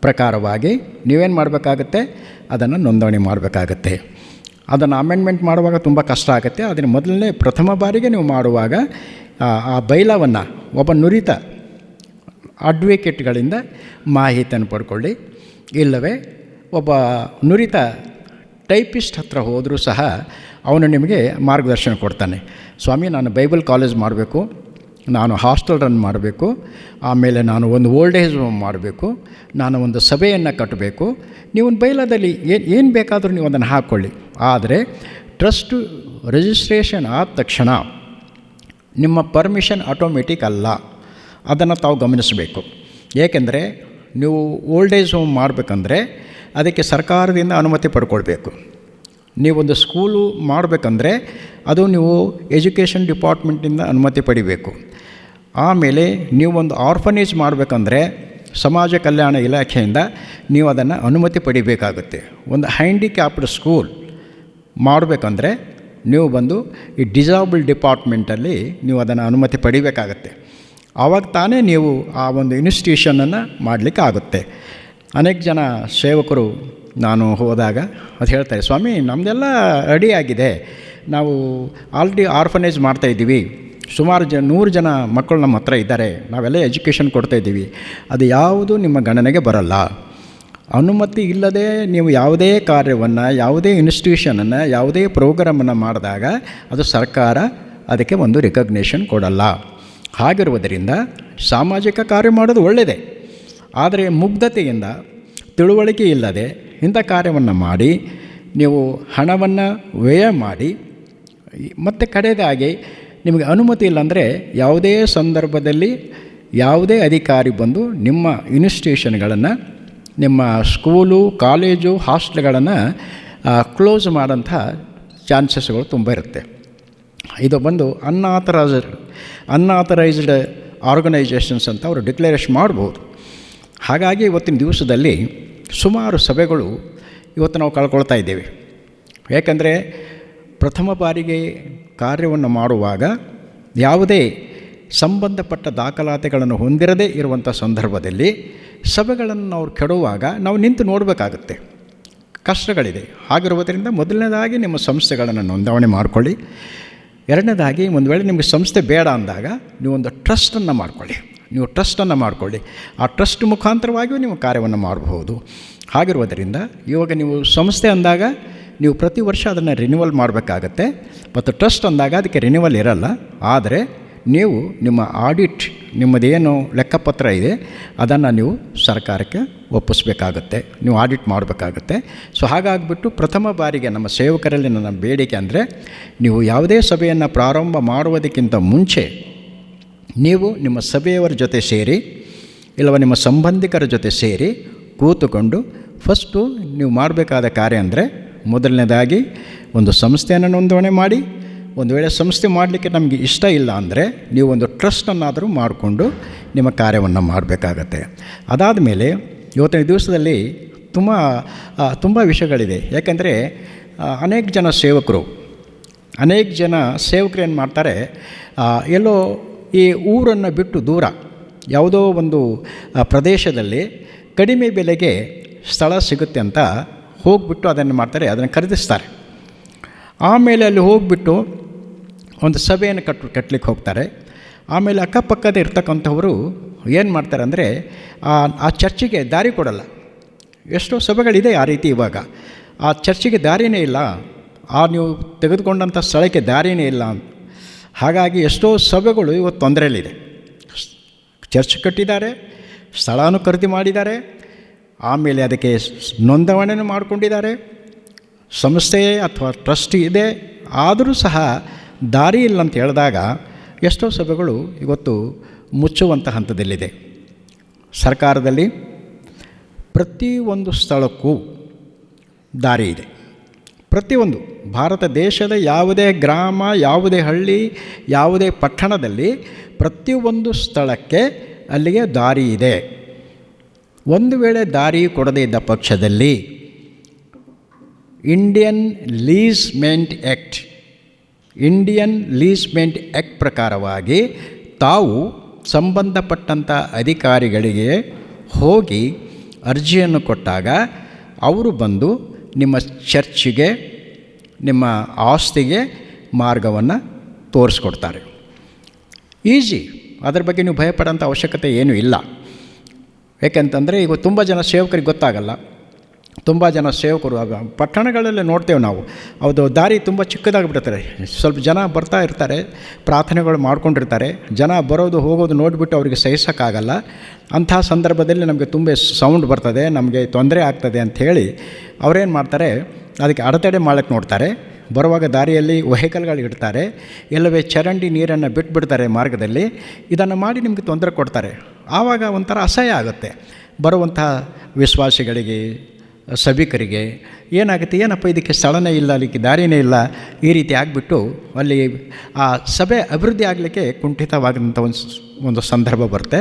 ಪ್ರಕಾರವಾಗಿ ನೀವೇನು ಮಾಡಬೇಕಾಗತ್ತೆ, ಅದನ್ನು ನೋಂದಣಿ ಮಾಡಬೇಕಾಗತ್ತೆ. ಅದನ್ನು ಅಮೆಂಡ್ಮೆಂಟ್ ಮಾಡುವಾಗ ತುಂಬ ಕಷ್ಟ ಆಗುತ್ತೆ. ಅದನ್ನು ಪ್ರಥಮ ಬಾರಿಗೆ ನೀವು ಮಾಡುವಾಗ ಆ ಬೈಲಾವನ್ನು ಒಬ್ಬ ನುರಿತ ಅಡ್ವೊಕೇಟ್ಗಳಿಂದ ಮಾಹಿತಿಯನ್ನು ಪಡ್ಕೊಳ್ಳಿ, ಇಲ್ಲವೇ ಒಬ್ಬ ನುರಿತ ಟೈಪಿಸ್ಟ್ ಹತ್ರ ಹೋದರೂ ಸಹ ಅವನು ನಿಮಗೆ ಮಾರ್ಗದರ್ಶನ ಕೊಡ್ತಾನೆ. ಸ್ವಾಮಿ, ನಾನು ಬೈಬಲ್ ಕಾಲೇಜ್ ಮಾಡಬೇಕು, ನಾನು ಹಾಸ್ಟೆಲ್ ರನ್ ಮಾಡಬೇಕು, ಆಮೇಲೆ ನಾನು ಒಂದು ಓಲ್ಡ್ ಏಜ್ ಹೋಮ್ ಮಾಡಬೇಕು, ನಾನು ಒಂದು ಸಭೆಯನ್ನು ಕಟ್ಟಬೇಕು. ನೀವು ಒಂದು ಬೈಲಾದಲ್ಲಿ ಏನು ಬೇಕಾದರೂ ನೀವು ಅದನ್ನು ಹಾಕ್ಕೊಳ್ಳಿ. ಆದರೆ ಟ್ರಸ್ಟ್ ರಿಜಿಸ್ಟ್ರೇಷನ್ ಆದ ತಕ್ಷಣ ನಿಮ್ಮ ಪರ್ಮಿಷನ್ ಆಟೋಮೆಟಿಕ್ ಅಲ್ಲ. ಅದನ್ನು ತಾವು ಗಮನಿಸಬೇಕು. ಏಕೆಂದರೆ ನೀವು ಓಲ್ಡ್ ಏಜ್ ಹೋಮ್ ಮಾಡಬೇಕಂದ್ರೆ ಅದಕ್ಕೆ ಸರ್ಕಾರದಿಂದ ಅನುಮತಿ ಪಡ್ಕೊಳ್ಬೇಕು. ನೀವೊಂದು ಸ್ಕೂಲು ಮಾಡಬೇಕಂದ್ರೆ ಅದು ನೀವು ಎಜುಕೇಷನ್ ಡಿಪಾರ್ಟ್ಮೆಂಟಿಂದ ಅನುಮತಿ ಪಡಿಬೇಕು. ಆಮೇಲೆ ನೀವೊಂದು ಆರ್ಫನೇಜ್ ಮಾಡಬೇಕಂದ್ರೆ ಸಮಾಜ ಕಲ್ಯಾಣ ಇಲಾಖೆಯಿಂದ ನೀವು ಅದನ್ನು ಅನುಮತಿ ಪಡಿಬೇಕಾಗುತ್ತೆ. ಒಂದು ಹ್ಯಾಂಡಿಕ್ಯಾಪ್ಡ್ ಸ್ಕೂಲ್ ಮಾಡಬೇಕಂದ್ರೆ ನೀವು ಬಂದು ಈ ಡಿಸೇಬಲ್ಡ್ ಡಿಪಾರ್ಟ್ಮೆಂಟಲ್ಲಿ ನೀವು ಅದನ್ನು ಅನುಮತಿ ಪಡಿಬೇಕಾಗತ್ತೆ. ಆವಾಗ ತಾನೇ ನೀವು ಆ ಒಂದು ಇನ್ಸ್ಟಿಟ್ಯೂಷನನ್ನು ಮಾಡಲಿಕ್ಕೆ ಆಗುತ್ತೆ. ಅನೇಕ ಜನ ಸೇವಕರು ನಾನು ಹೋದಾಗ ಅದು ಹೇಳ್ತಾರೆ, ಸ್ವಾಮಿ ನಮ್ಮದೆಲ್ಲ ರೆಡಿಯಾಗಿದೆ, ನಾವು ಆಲ್ರೆಡಿ ಆರ್ಫನೇಜ್ ಮಾಡ್ತಾಯಿದ್ದೀವಿ, ಸುಮಾರು 100 ಜನ ಮಕ್ಕಳು ನಮ್ಮ ಹತ್ರ ಇದ್ದಾರೆ, ನಾವೆಲ್ಲ ಎಜುಕೇಷನ್ ಕೊಡ್ತಾಯಿದ್ದೀವಿ. ಅದು ಯಾವುದು ನಿಮ್ಮ ಗಣನೆಗೆ ಬರಲ್ಲ. ಅನುಮತಿ ಇಲ್ಲದೆ ನೀವು ಯಾವುದೇ ಕಾರ್ಯವನ್ನು, ಯಾವುದೇ ಇನ್ಸ್ಟಿಟ್ಯೂಷನನ್ನು, ಯಾವುದೇ ಪ್ರೋಗ್ರಾಮನ್ನು ಮಾಡಿದಾಗ ಅದು ಸರ್ಕಾರ ಅದಕ್ಕೆ ಒಂದು ರಿಕಗ್ನೇಷನ್ ಕೊಡಲ್ಲ. ಹಾಗಿರುವುದರಿಂದ ಸಾಮಾಜಿಕ ಕಾರ್ಯ ಮಾಡೋದು ಒಳ್ಳೆಯದೇ, ಆದರೆ ಮುಗ್ಧತೆಯಿಂದ, ತಿಳುವಳಿಕೆ ಇಲ್ಲದೆ ಇಂಥ ಕಾರ್ಯವನ್ನು ಮಾಡಿ ನೀವು ಹಣವನ್ನು ವ್ಯಯ ಮಾಡಿ ಮತ್ತು ಕಡೆಯದಾಗಿ ನಿಮಗೆ ಅನುಮತಿ ಇಲ್ಲಾಂದರೆ ಯಾವುದೇ ಸಂದರ್ಭದಲ್ಲಿ ಯಾವುದೇ ಅಧಿಕಾರಿ ಬಂದು ನಿಮ್ಮ ಇನ್ಸ್ಟಿಟ್ಯೂಷನ್ಗಳನ್ನು, ನಿಮ್ಮ ಸ್ಕೂಲು, ಕಾಲೇಜು, ಹಾಸ್ಟೆಲ್ಗಳನ್ನು ಕ್ಲೋಸ್ ಮಾಡೋಂಥ ಚಾನ್ಸಸ್ಗಳು ತುಂಬ ಇರುತ್ತೆ. ಇದು ಬಂದು ಅನ್ಆಥರೈಸ್ಡ್ ಆರ್ಗನೈಜೇಷನ್ಸ್ ಅಂತ ಅವರು ಡಿಕ್ಲರೇಷನ್ ಮಾಡ್ಬೋದು. ಹಾಗಾಗಿ ಇವತ್ತಿನ ದಿವಸದಲ್ಲಿ ಸುಮಾರು ಸಭೆಗಳು ಇವತ್ತು ನಾವು ಕಳ್ಕೊಳ್ತಾ ಇದ್ದೇವೆ. ಏಕೆಂದರೆ ಪ್ರಥಮ ಬಾರಿಗೆ ಕಾರ್ಯವನ್ನು ಮಾಡುವಾಗ ಯಾವುದೇ ಸಂಬಂಧಪಟ್ಟ ದಾಖಲಾತಿಗಳನ್ನು ಹೊಂದಿರದೇ ಇರುವಂಥ ಸಂದರ್ಭದಲ್ಲಿ ಸಭೆಗಳನ್ನು ಅವ್ರು ಕೆಡುವಾಗ ನಾವು ನಿಂತು ನೋಡಬೇಕಾಗುತ್ತೆ. ಕಷ್ಟಗಳಿದೆ. ಹಾಗಿರುವುದರಿಂದ ಮೊದಲನೇದಾಗಿ ನಿಮ್ಮ ಸಂಸ್ಥೆಗಳನ್ನು ನೋಂದಣಿ ಮಾಡಿಕೊಳ್ಳಿ. ಎರಡನೇದಾಗಿ ಒಂದು ವೇಳೆ ನಿಮಗೆ ಸಂಸ್ಥೆ ಬೇಡ ಅಂದಾಗ ನೀವೊಂದು ಟ್ರಸ್ಟನ್ನು ಮಾಡಿಕೊಳ್ಳಿ. ಆ ಟ್ರಸ್ಟ್ ಮುಖಾಂತರವಾಗಿಯೂ ನೀವು ಕಾರ್ಯವನ್ನು ಮಾಡಬಹುದು. ಹಾಗಿರುವುದರಿಂದ ಇವಾಗ ನೀವು ಸಂಸ್ಥೆ ಅಂದಾಗ ನೀವು ಪ್ರತಿ ವರ್ಷ ಅದನ್ನು ರಿನ್ಯೂವಲ್ ಮಾಡಬೇಕಾಗತ್ತೆ. ಮತ್ತು ಟ್ರಸ್ಟ್ ಅಂದಾಗ ಅದಕ್ಕೆ ರಿನ್ಯೂವಲ್ ಇರಲ್ಲ. ಆದರೆ ನೀವು ನಿಮ್ಮ ಆಡಿಟ್, ನಿಮ್ಮದೇನು ಲೆಕ್ಕಪತ್ರ ಇದೆ ಅದನ್ನು ನೀವು ಸರ್ಕಾರಕ್ಕೆ ಒಪ್ಪಿಸಬೇಕಾಗತ್ತೆ, ನೀವು ಆಡಿಟ್ ಮಾಡಬೇಕಾಗತ್ತೆ. ಸೊ ಹಾಗಾಗಿಬಿಟ್ಟು ಪ್ರಥಮ ಬಾರಿಗೆ ನಮ್ಮ ಸೇವಕರಲ್ಲಿ ನನ್ನ ಬೇಡಿಕೆ ಅಂದರೆ, ನೀವು ಯಾವುದೇ ಸಭೆಯನ್ನು ಪ್ರಾರಂಭ ಮಾಡುವುದಕ್ಕಿಂತ ಮುಂಚೆ ನೀವು ನಿಮ್ಮ ಸಭೆಯವರ ಜೊತೆ ಸೇರಿ, ಇಲ್ಲವ ನಿಮ್ಮ ಸಂಬಂಧಿಕರ ಜೊತೆ ಸೇರಿ ಕೂತುಕೊಂಡು ಫಸ್ಟು ನೀವು ಮಾಡಬೇಕಾದ ಕಾರ್ಯ ಅಂದರೆ, ಮೊದಲನೇದಾಗಿ ಒಂದು ಸಂಸ್ಥೆಯನ್ನು ನೋಂದಣಿ ಮಾಡಿ. ಒಂದು ವೇಳೆ ಸಂಸ್ಥೆ ಮಾಡಲಿಕ್ಕೆ ನಮಗೆ ಇಷ್ಟ ಇಲ್ಲ ಅಂದರೆ ನೀವು ಒಂದು ಟ್ರಸ್ಟನ್ನಾದರೂ ಮಾಡಿಕೊಂಡು ನಿಮ್ಮ ಕಾರ್ಯವನ್ನು ಮಾಡಬೇಕಾಗತ್ತೆ. ಅದಾದ ಮೇಲೆ ಇವತ್ತಿನ ದಿವಸದಲ್ಲಿ ತುಂಬ ವಿಷಯಗಳಿದೆ. ಯಾಕೆಂದರೆ ಅನೇಕ ಜನ ಸೇವಕರು ಏನು ಮಾಡ್ತಾರೆ, ಎಲ್ಲೋ ಈ ಊರನ್ನು ಬಿಟ್ಟು ದೂರ ಯಾವುದೋ ಒಂದು ಪ್ರದೇಶದಲ್ಲಿ ಕಡಿಮೆ ಬೆಲೆಗೆ ಸ್ಥಳ ಸಿಗುತ್ತೆ ಅಂತ ಹೋಗಿಬಿಟ್ಟು ಅದನ್ನು ಮಾಡ್ತಾರೆ, ಅದನ್ನು ಖರೀದಿಸ್ತಾರೆ. ಆಮೇಲೆ ಅಲ್ಲಿ ಹೋಗಿಬಿಟ್ಟು ಒಂದು ಸಭೆಯನ್ನು ಕಟ್ಟಲಿಕ್ಕೆ ಹೋಗ್ತಾರೆ. ಆಮೇಲೆ ಅಕ್ಕಪಕ್ಕದ ಇರ್ತಕ್ಕಂಥವರು ಏನು ಮಾಡ್ತಾರೆ ಅಂದರೆ ಆ ಚರ್ಚಿಗೆ ದಾರಿ ಕೊಡಲ್ಲ. ಎಷ್ಟೋ ಸಭೆಗಳಿದೆ ಆ ರೀತಿ. ಇವಾಗ ಆ ಚರ್ಚಿಗೆ ದಾರಿನೇ ಇಲ್ಲ, ನೀವು ತೆಗೆದುಕೊಂಡಂಥ ಸ್ಥಳಕ್ಕೆ ದಾರಿನೇ ಇಲ್ಲ. ಹಾಗಾಗಿ ಎಷ್ಟೋ ಸಭೆಗಳು ಇವತ್ತು ತೊಂದರೆಯಲ್ಲಿದೆ. ಚರ್ಚ್ ಕಟ್ಟಿದ್ದಾರೆ, ಸ್ಥಳನೂ ಖರೀದಿ ಮಾಡಿದ್ದಾರೆ, ಆಮೇಲೆ ಅದಕ್ಕೆ ನೋಂದಣಿಯನ್ನು ಮಾಡಿಕೊಂಡಿದ್ದಾರೆ, ಸಂಸ್ಥೆ ಅಥವಾ ಟ್ರಸ್ಟ್ ಇದೆ, ಆದರೂ ಸಹ ದಾರಿ ಇಲ್ಲ ಅಂತ ಹೇಳಿದಾಗ ಎಷ್ಟೋ ಸಭೆಗಳು ಇವತ್ತು ಮುಚ್ಚುವಂಥ ಹಂತದಲ್ಲಿದೆ. ಸರ್ಕಾರದಲ್ಲಿ ಪ್ರತಿಯೊಂದು ಸ್ಥಳಕ್ಕೂ ದಾರಿ ಇದೆ. ಪ್ರತಿಯೊಂದು ಭಾರತ ದೇಶದ ಯಾವುದೇ ಗ್ರಾಮ, ಯಾವುದೇ ಹಳ್ಳಿ, ಯಾವುದೇ ಪಟ್ಟಣದಲ್ಲಿ ಪ್ರತಿಯೊಂದು ಸ್ಥಳಕ್ಕೆ ಅಲ್ಲಿಗೆ ದಾರಿ ಇದೆ. ಒಂದು ವೇಳೆ ದಾರಿ ಕೊಡದೇ ಇದ್ದ ಪಕ್ಷದಲ್ಲಿ ಇಂಡಿಯನ್ ಲೀಸ್ಮೆಂಟ್ ಆ್ಯಕ್ಟ್ ಪ್ರಕಾರವಾಗಿ ತಾವು ಸಂಬಂಧಪಟ್ಟಂಥ ಅಧಿಕಾರಿಗಳಿಗೆ ಹೋಗಿ ಅರ್ಜಿಯನ್ನು ಕೊಟ್ಟಾಗ ಅವರು ಬಂದು ನಿಮ್ಮ ಚರ್ಚಿಗೆ, ನಿಮ್ಮ ಆಸ್ತಿಗೆ ಮಾರ್ಗವನ್ನು ತೋರಿಸ್ಕೊಡ್ತಾರೆ. ಈಸಿ. ಅದರ ಬಗ್ಗೆ ನೀವು ಭಯಪಡೋಂಥ ಅವಶ್ಯಕತೆ ಏನೂ ಇಲ್ಲ. ಏಕೆಂತಂದರೆ ಈಗ ತುಂಬ ಜನ ಸೇವಕರಿಗೆ ಗೊತ್ತಾಗಲ್ಲ. ತುಂಬ ಜನ ಸೇವಕರು ಪಟ್ಟಣಗಳಲ್ಲೇ ನೋಡ್ತೇವೆ ನಾವು. ಅದು ದಾರಿ ತುಂಬ ಚಿಕ್ಕದಾಗಿಬಿಡ್ತಾರೆ. ಸ್ವಲ್ಪ ಜನ ಬರ್ತಾ ಇರ್ತಾರೆ, ಪ್ರಾರ್ಥನೆಗಳು ಮಾಡ್ಕೊಂಡಿರ್ತಾರೆ. ಜನ ಬರೋದು ಹೋಗೋದು ನೋಡಿಬಿಟ್ಟು ಅವರಿಗೆ ಸಹಿಸೋಕ್ಕಾಗಲ್ಲ. ಅಂಥ ಸಂದರ್ಭದಲ್ಲಿ ನಮಗೆ ತುಂಬ ಸೌಂಡ್ ಬರ್ತದೆ, ನಮಗೆ ತೊಂದರೆ ಆಗ್ತದೆ ಅಂಥೇಳಿ ಅವರೇನು ಮಾಡ್ತಾರೆ, ಅದಕ್ಕೆ ಅಡೆತಡೆ ಮಾಡೋಕ್ಕೆ ನೋಡ್ತಾರೆ. ಬರುವಾಗ ದಾರಿಯಲ್ಲಿ ವೆಹಿಕಲ್ಗಳು ಇಡ್ತಾರೆ, ಎಲ್ಲವೇ ಚರಂಡಿ ನೀರನ್ನು ಬಿಟ್ಬಿಡ್ತಾರೆ ಮಾರ್ಗದಲ್ಲಿ. ಇದನ್ನು ಮಾಡಿ ನಿಮಗೆ ತೊಂದರೆ ಕೊಡ್ತಾರೆ. ಆವಾಗ ಒಂಥರ ಅಸಹ್ಯ ಆಗುತ್ತೆ ಬರುವಂಥ ವಿಶ್ವಾಸಿಗಳಿಗೆ, ಸಭಿಕರಿಗೆ. ಏನಾಗುತ್ತೆ, ಏನಪ್ಪ ಇದಕ್ಕೆ ಸ್ಥಳನೇ ಇಲ್ಲ, ಅಲ್ಲಿಗೆ ದಾರಿನೇ ಇಲ್ಲ, ಈ ರೀತಿ ಆಗಿಬಿಟ್ಟು ಅಲ್ಲಿ ಆ ಸಭೆ ಅಭಿವೃದ್ಧಿ ಆಗಲಿಕ್ಕೆ ಕುಂಠಿತವಾದಂಥ ಒಂದು ಸಂದರ್ಭ ಬರುತ್ತೆ.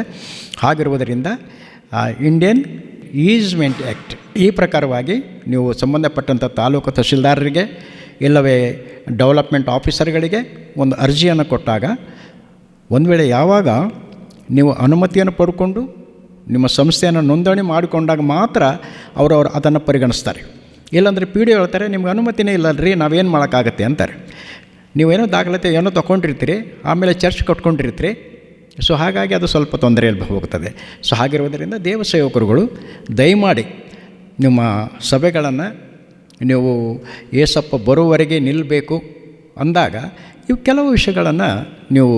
ಹಾಗಿರುವುದರಿಂದ ಇಂಡಿಯನ್ ಈಸ್ಮೆಂಟ್ ಆ್ಯಕ್ಟ್ ಈ ಪ್ರಕಾರವಾಗಿ ನೀವು ಸಂಬಂಧಪಟ್ಟಂಥ ತಾಲೂಕು ತಹಶೀಲ್ದಾರರಿಗೆ ಇಲ್ಲವೇ ಡೆವಲಪ್ಮೆಂಟ್ ಆಫೀಸರ್ಗಳಿಗೆ ಒಂದು ಅರ್ಜಿಯನ್ನು ಕೊಟ್ಟಾಗ, ಒಂದು ವೇಳೆ ಯಾವಾಗ ನೀವು ಅನುಮತಿಯನ್ನು ಪಡ್ಕೊಂಡು ನಿಮ್ಮ ಸಂಸ್ಥೆಯನ್ನು ನೋಂದಣಿ ಮಾಡಿಕೊಂಡಾಗ ಮಾತ್ರ ಅವರು ಅದನ್ನು ಪರಿಗಣಿಸ್ತಾರೆ. ಇಲ್ಲಾಂದರೆ ಪಿ ಡಿ ಹೇಳ್ತಾರೆ, ನಿಮ್ಗೆ ಅನುಮತಿನೇ ಇಲ್ಲಲ್ರಿ, ನಾವೇನು ಮಾಡೋಕ್ಕಾಗತ್ತೆ ಅಂತಾರೆ. ನೀವೇನೋ ದಾಖಲಾತಿ ಏನೋ ತೊಗೊಂಡಿರ್ತೀರಿ, ಆಮೇಲೆ ಚರ್ಚ್ ಕಟ್ಕೊಂಡಿರ್ತೀರಿ. ಸೊ ಹಾಗಾಗಿ ಅದು ಸ್ವಲ್ಪ ತೊಂದರೆಯಲ್ಲಿ ಹೋಗ್ತದೆ. ಸೊ ಹಾಗಿರುವುದರಿಂದ ದೇವಸೇವಕರುಗಳು ದಯಮಾಡಿ ನಿಮ್ಮ ಸಭೆಗಳನ್ನು ನೀವು ಏಸಪ್ಪ ಬರುವವರೆಗೆ ನಿಲ್ಲಬೇಕು ಅಂದಾಗ ಇವು ಕೆಲವು ವಿಷಯಗಳನ್ನು ನೀವು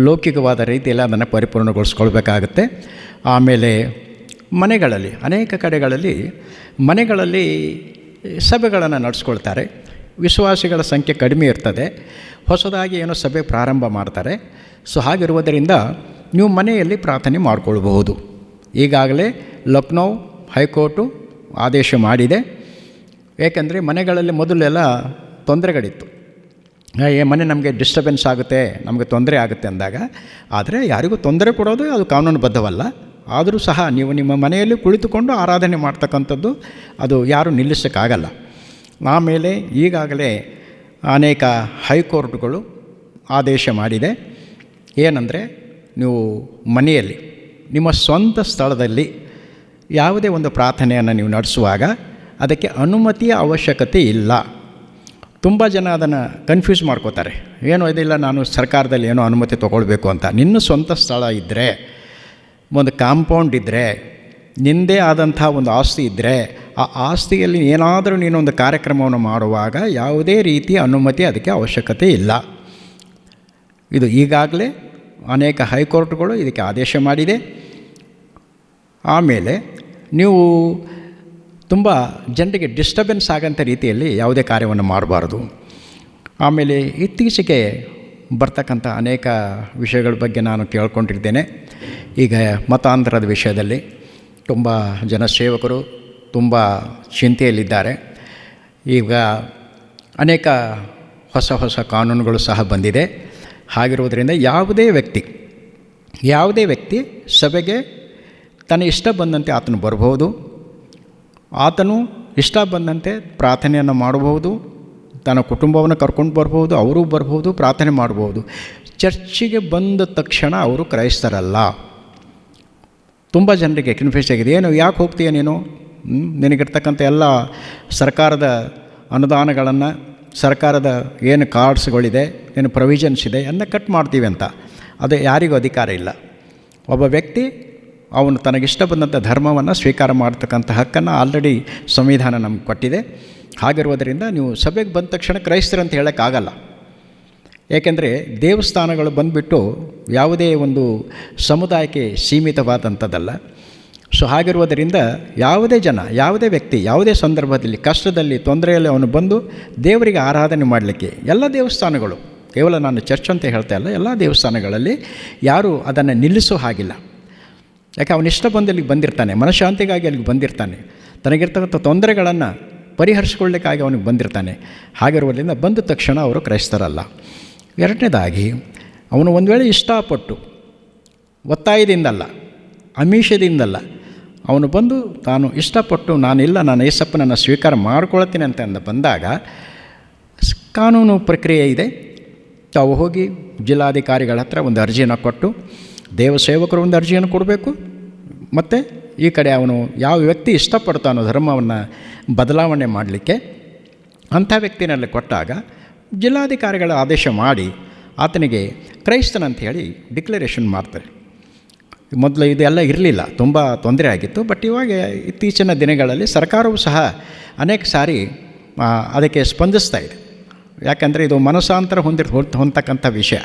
ಲೌಕಿಕವಾದ ರೀತಿಯಲ್ಲಿ ಅದನ್ನು ಪರಿಪೂರ್ಣಗೊಳಿಸ್ಕೊಳ್ಬೇಕಾಗತ್ತೆ. ಆಮೇಲೆ ಮನೆಗಳಲ್ಲಿ, ಅನೇಕ ಕಡೆಗಳಲ್ಲಿ ಮನೆಗಳಲ್ಲಿ ಸಭೆಗಳನ್ನು ನಡೆಸ್ಕೊಳ್ತಾರೆ. ವಿಶ್ವಾಸಿಗಳ ಸಂಖ್ಯೆ ಕಡಿಮೆ ಇರ್ತದೆ, ಹೊಸದಾಗಿ ಏನೋ ಸಭೆ ಪ್ರಾರಂಭ ಮಾಡ್ತಾರೆ. ಸೊ ಹಾಗಿರುವುದರಿಂದ ನೀವು ಮನೆಯಲ್ಲಿ ಪ್ರಾರ್ಥನೆ ಮಾಡಿಕೊಳ್ಬಹುದು. ಈಗಾಗಲೇ ಲಕ್ನೋ ಹೈಕೋರ್ಟು ಆದೇಶ ಮಾಡಿದೆ. ಏಕೆಂದರೆ ಮನೆಗಳಲ್ಲಿ ಮೊದಲೆಲ್ಲ ತೊಂದರೆಗಳಿತ್ತು, ಮನೆ ನಮಗೆ ಡಿಸ್ಟರ್ಬೆನ್ಸ್ ಆಗುತ್ತೆ, ನಮಗೆ ತೊಂದರೆ ಆಗುತ್ತೆ ಅಂದಾಗ. ಆದರೆ ಯಾರಿಗೂ ತೊಂದರೆ ಕೊಡೋದು ಅದು ಕಾನೂನುಬದ್ಧವಲ್ಲ. ಆದರೂ ಸಹ ನೀವು ನಿಮ್ಮ ಮನೆಯಲ್ಲಿ ಕುಳಿತುಕೊಂಡು ಆರಾಧನೆ ಮಾಡ್ತಕ್ಕಂಥದ್ದು ಅದು ಯಾರೂ ನಿಲ್ಲಿಸೋಕ್ಕಾಗಲ್ಲ. ಆಮೇಲೆ ಈಗಾಗಲೇ ಅನೇಕ ಹೈಕೋರ್ಟ್ಗಳು ಆದೇಶ ಮಾಡಿದೆ. ಏನಂದರೆ, ನೀವು ಮನೆಯಲ್ಲಿ ನಿಮ್ಮ ಸ್ವಂತ ಸ್ಥಳದಲ್ಲಿ ಯಾವುದೇ ಒಂದು ಪ್ರಾರ್ಥನೆಯನ್ನು ನೀವು ನಡೆಸುವಾಗ ಅದಕ್ಕೆ ಅನುಮತಿಯ ಅವಶ್ಯಕತೆ ಇಲ್ಲ. ತುಂಬ ಜನ ಅದನ್ನು ಕನ್ಫ್ಯೂಸ್ ಮಾಡ್ಕೋತಾರೆ, ಏನೋ ಇದಿಲ್ಲ, ನಾನು ಸರ್ಕಾರದಲ್ಲಿ ಏನೋ ಅನುಮತಿ ತೊಗೊಳ್ಬೇಕು ಅಂತ. ನಿನ್ನ ಸ್ವಂತ ಸ್ಥಳ ಇದ್ದರೆ, ಒಂದು ಕಾಂಪೌಂಡ್ ಇದ್ದರೆ, ನಿಂದೇ ಆದಂಥ ಒಂದು ಆಸ್ತಿ ಇದ್ದರೆ, ಆ ಆಸ್ತಿಯಲ್ಲಿ ಏನಾದರೂ ನೀನೊಂದು ಕಾರ್ಯಕ್ರಮವನ್ನು ಮಾಡುವಾಗ ಯಾವುದೇ ರೀತಿಯ ಅನುಮತಿ ಅದಕ್ಕೆ ಅವಶ್ಯಕತೆ ಇಲ್ಲ. ಇದು ಈಗಾಗಲೇ ಅನೇಕ ಹೈಕೋರ್ಟ್ಗಳು ಇದಕ್ಕೆ ಆದೇಶ ಮಾಡಿದೆ. ಆಮೇಲೆ ನೀವು ತುಂಬ ಜನರಿಗೆ ಡಿಸ್ಟರ್ಬೆನ್ಸ್ ಆಗೋಂಥ ರೀತಿಯಲ್ಲಿ ಯಾವುದೇ ಕಾರ್ಯವನ್ನು ಮಾಡಬಾರ್ದು. ಆಮೇಲೆ ಇತ್ತೀಚೆಗೆ ಬರ್ತಕ್ಕಂಥ ಅನೇಕ ವಿಷಯಗಳ ಬಗ್ಗೆ ನಾನು ಕೇಳ್ಕೊಂಡಿದ್ದೇನೆ. ಈಗ ಮತಾಂತರದ ವಿಷಯದಲ್ಲಿ ತುಂಬ ಜನ ಸೇವಕರು ತುಂಬ ಚಿಂತೆಯಲ್ಲಿದ್ದಾರೆ. ಈಗ ಅನೇಕ ಹೊಸ ಕಾನೂನುಗಳು ಸಹ ಬಂದಿದೆ. ಹಾಗಿರುವುದರಿಂದ ಯಾವುದೇ ವ್ಯಕ್ತಿ ಸಭೆಗೆ ತನ್ನ ಇಷ್ಟ ಬಂದಂತೆ ಆತನು ಬರ್ಬೋದು, ಆತನು ಇಷ್ಟ ಬಂದಂತೆ ಪ್ರಾರ್ಥನೆಯನ್ನು ಮಾಡಬಹುದು, ತನ್ನ ಕುಟುಂಬವನ್ನು ಕರ್ಕೊಂಡು ಬರ್ಬೋದು, ಅವರೂ ಬರ್ಬೋದು, ಪ್ರಾರ್ಥನೆ ಮಾಡ್ಬೋದು. ಚರ್ಚಿಗೆ ಬಂದ ತಕ್ಷಣ ಅವರು ಕ್ರೈಸ್ತರಲ್ಲ. ತುಂಬ ಜನರಿಗೆ ಕನ್ಫ್ಯೂಸ್ ಆಗಿದೆ, ಏನು ಯಾಕೆ ಹೋಗ್ತೀಯ ನೀನು, ನಿನಗಿರ್ತಕ್ಕಂಥ ಎಲ್ಲ ಸರ್ಕಾರದ ಅನುದಾನಗಳನ್ನು, ಸರ್ಕಾರದ ಏನು ಕಾರ್ಡ್ಸ್ಗಳಿದೆ, ಏನು ಪ್ರೊವಿಷನ್ಸ್ ಇದೆ ಎಲ್ಲ ಕಟ್ ಮಾಡ್ತೀವಿ ಅಂತ. ಅದು ಯಾರಿಗೂ ಅಧಿಕಾರ ಇಲ್ಲ. ಒಬ್ಬ ವ್ಯಕ್ತಿ ಅವನು ತನಗಿಷ್ಟ ಬಂದಂಥ ಧರ್ಮವನ್ನು ಸ್ವೀಕಾರ ಮಾಡ್ತಕ್ಕಂಥ ಹಕ್ಕನ್ನು ಆಲ್ರೆಡಿ ಸಂವಿಧಾನ ನಮ್ಗೆ ಕೊಟ್ಟಿದೆ. ಹಾಗಿರುವುದರಿಂದ ನೀವು ಸಭೆಗೆ ಬಂದ ತಕ್ಷಣ ಕ್ರೈಸ್ತರಂತ ಹೇಳೋಕ್ಕಾಗಲ್ಲ. ಏಕೆಂದರೆ ದೇವಸ್ಥಾನಗಳು ಬಂದುಬಿಟ್ಟು ಯಾವುದೇ ಒಂದು ಸಮುದಾಯಕ್ಕೆ ಸೀಮಿತವಾದಂಥದ್ದಲ್ಲ. ಸೊ ಹಾಗಿರುವುದರಿಂದ ಯಾವುದೇ ವ್ಯಕ್ತಿ ಯಾವುದೇ ಸಂದರ್ಭದಲ್ಲಿ ಕಷ್ಟದಲ್ಲಿ ತೊಂದರೆಯಲ್ಲಿ ಅವನು ಬಂದು ದೇವರಿಗೆ ಆರಾಧನೆ ಮಾಡಲಿಕ್ಕೆ ಎಲ್ಲ ದೇವಸ್ಥಾನಗಳು, ಕೇವಲ ನಾನು ಚರ್ಚ್ ಅಂತ ಹೇಳ್ತಾ ಇಲ್ಲ, ಎಲ್ಲ ದೇವಸ್ಥಾನಗಳಲ್ಲಿ ಯಾರೂ ಅದನ್ನು ನಿಲ್ಲಿಸೋ ಹಾಗಿಲ್ಲ. ಯಾಕೆ ಅವನಿಷ್ಟ ಬಂದು ಇಲ್ಲಿಗೆ ಬಂದಿರ್ತಾನೆ, ಮನಃಶಾಂತಿಗಾಗಿ ಅಲ್ಲಿಗೆ ಬಂದಿರ್ತಾನೆ, ತನಗಿರ್ತಕ್ಕಂಥ ತೊಂದರೆಗಳನ್ನು ಪರಿಹರಿಸ್ಕೊಳ್ಳಿಕ್ಕಾಗಿ ಅವನಿಗೆ ಬಂದಿರ್ತಾನೆ. ಹಾಗಿರುವುದರಿಂದ ಬಂದ ತಕ್ಷಣ ಅವರು ಕ್ರೈಸ್ತರಲ್ಲ. ಎರಡನೇದಾಗಿ ಅವನು ಒಂದು ವೇಳೆ ಇಷ್ಟಪಟ್ಟು ಒತ್ತಾಯದಿಂದಲ್ಲ, ಆಮಿಷದಿಂದಲ್ಲ, ಅವನು ಬಂದು ತಾನು ಇಷ್ಟಪಟ್ಟು ನಾನು ಏಸಪ್ಪನನ್ನು ಸ್ವೀಕಾರ ಮಾಡ್ಕೊಳ್ತೀನಿ ಅಂತ ಬಂದಾಗ ಕಾನೂನು ಪ್ರಕ್ರಿಯೆ ಇದೆ. ತಾವು ಹೋಗಿ ಜಿಲ್ಲಾಧಿಕಾರಿಗಳ ಹತ್ರ ಒಂದು ಅರ್ಜಿಯನ್ನು ಕೊಟ್ಟು, ದೇವಸೇವಕರು ಒಂದು ಅರ್ಜಿಯನ್ನು ಕೊಡಬೇಕು, ಮತ್ತು ಈ ಕಡೆ ಅವನು ಯಾವ ವ್ಯಕ್ತಿ ಇಷ್ಟಪಡ್ತಾನೋ ಧರ್ಮವನ್ನು ಬದಲಾವಣೆ ಮಾಡಲಿಕ್ಕೆ ಅಂಥ ವ್ಯಕ್ತಿನಲ್ಲಿ ಕೊಟ್ಟಾಗ ಜಿಲ್ಲಾಧಿಕಾರಿಗಳ ಆದೇಶ ಮಾಡಿ ಆತನಿಗೆ ಕ್ರೈಸ್ತನಂತ ಹೇಳಿ ಡಿಕ್ಲರೇಷನ್ ಮಾಡ್ತಾರೆ. ಮೊದಲು ಇದೆಲ್ಲ ಇರಲಿಲ್ಲ, ತುಂಬ ತೊಂದರೆ ಆಗಿತ್ತು. ಬಟ್ ಇವಾಗ ಇತ್ತೀಚಿನ ದಿನಗಳಲ್ಲಿ ಸರ್ಕಾರವು ಸಹ ಅನೇಕ ಸಾರಿ ಅದಕ್ಕೆ ಸ್ಪಂದಿಸ್ತಾ ಇದೆ. ಯಾಕಂದರೆ ಇದು ಮನಸ್ಸಾಂತರ ಹೊಂದತಕ್ಕಂಥ ವಿಷಯ.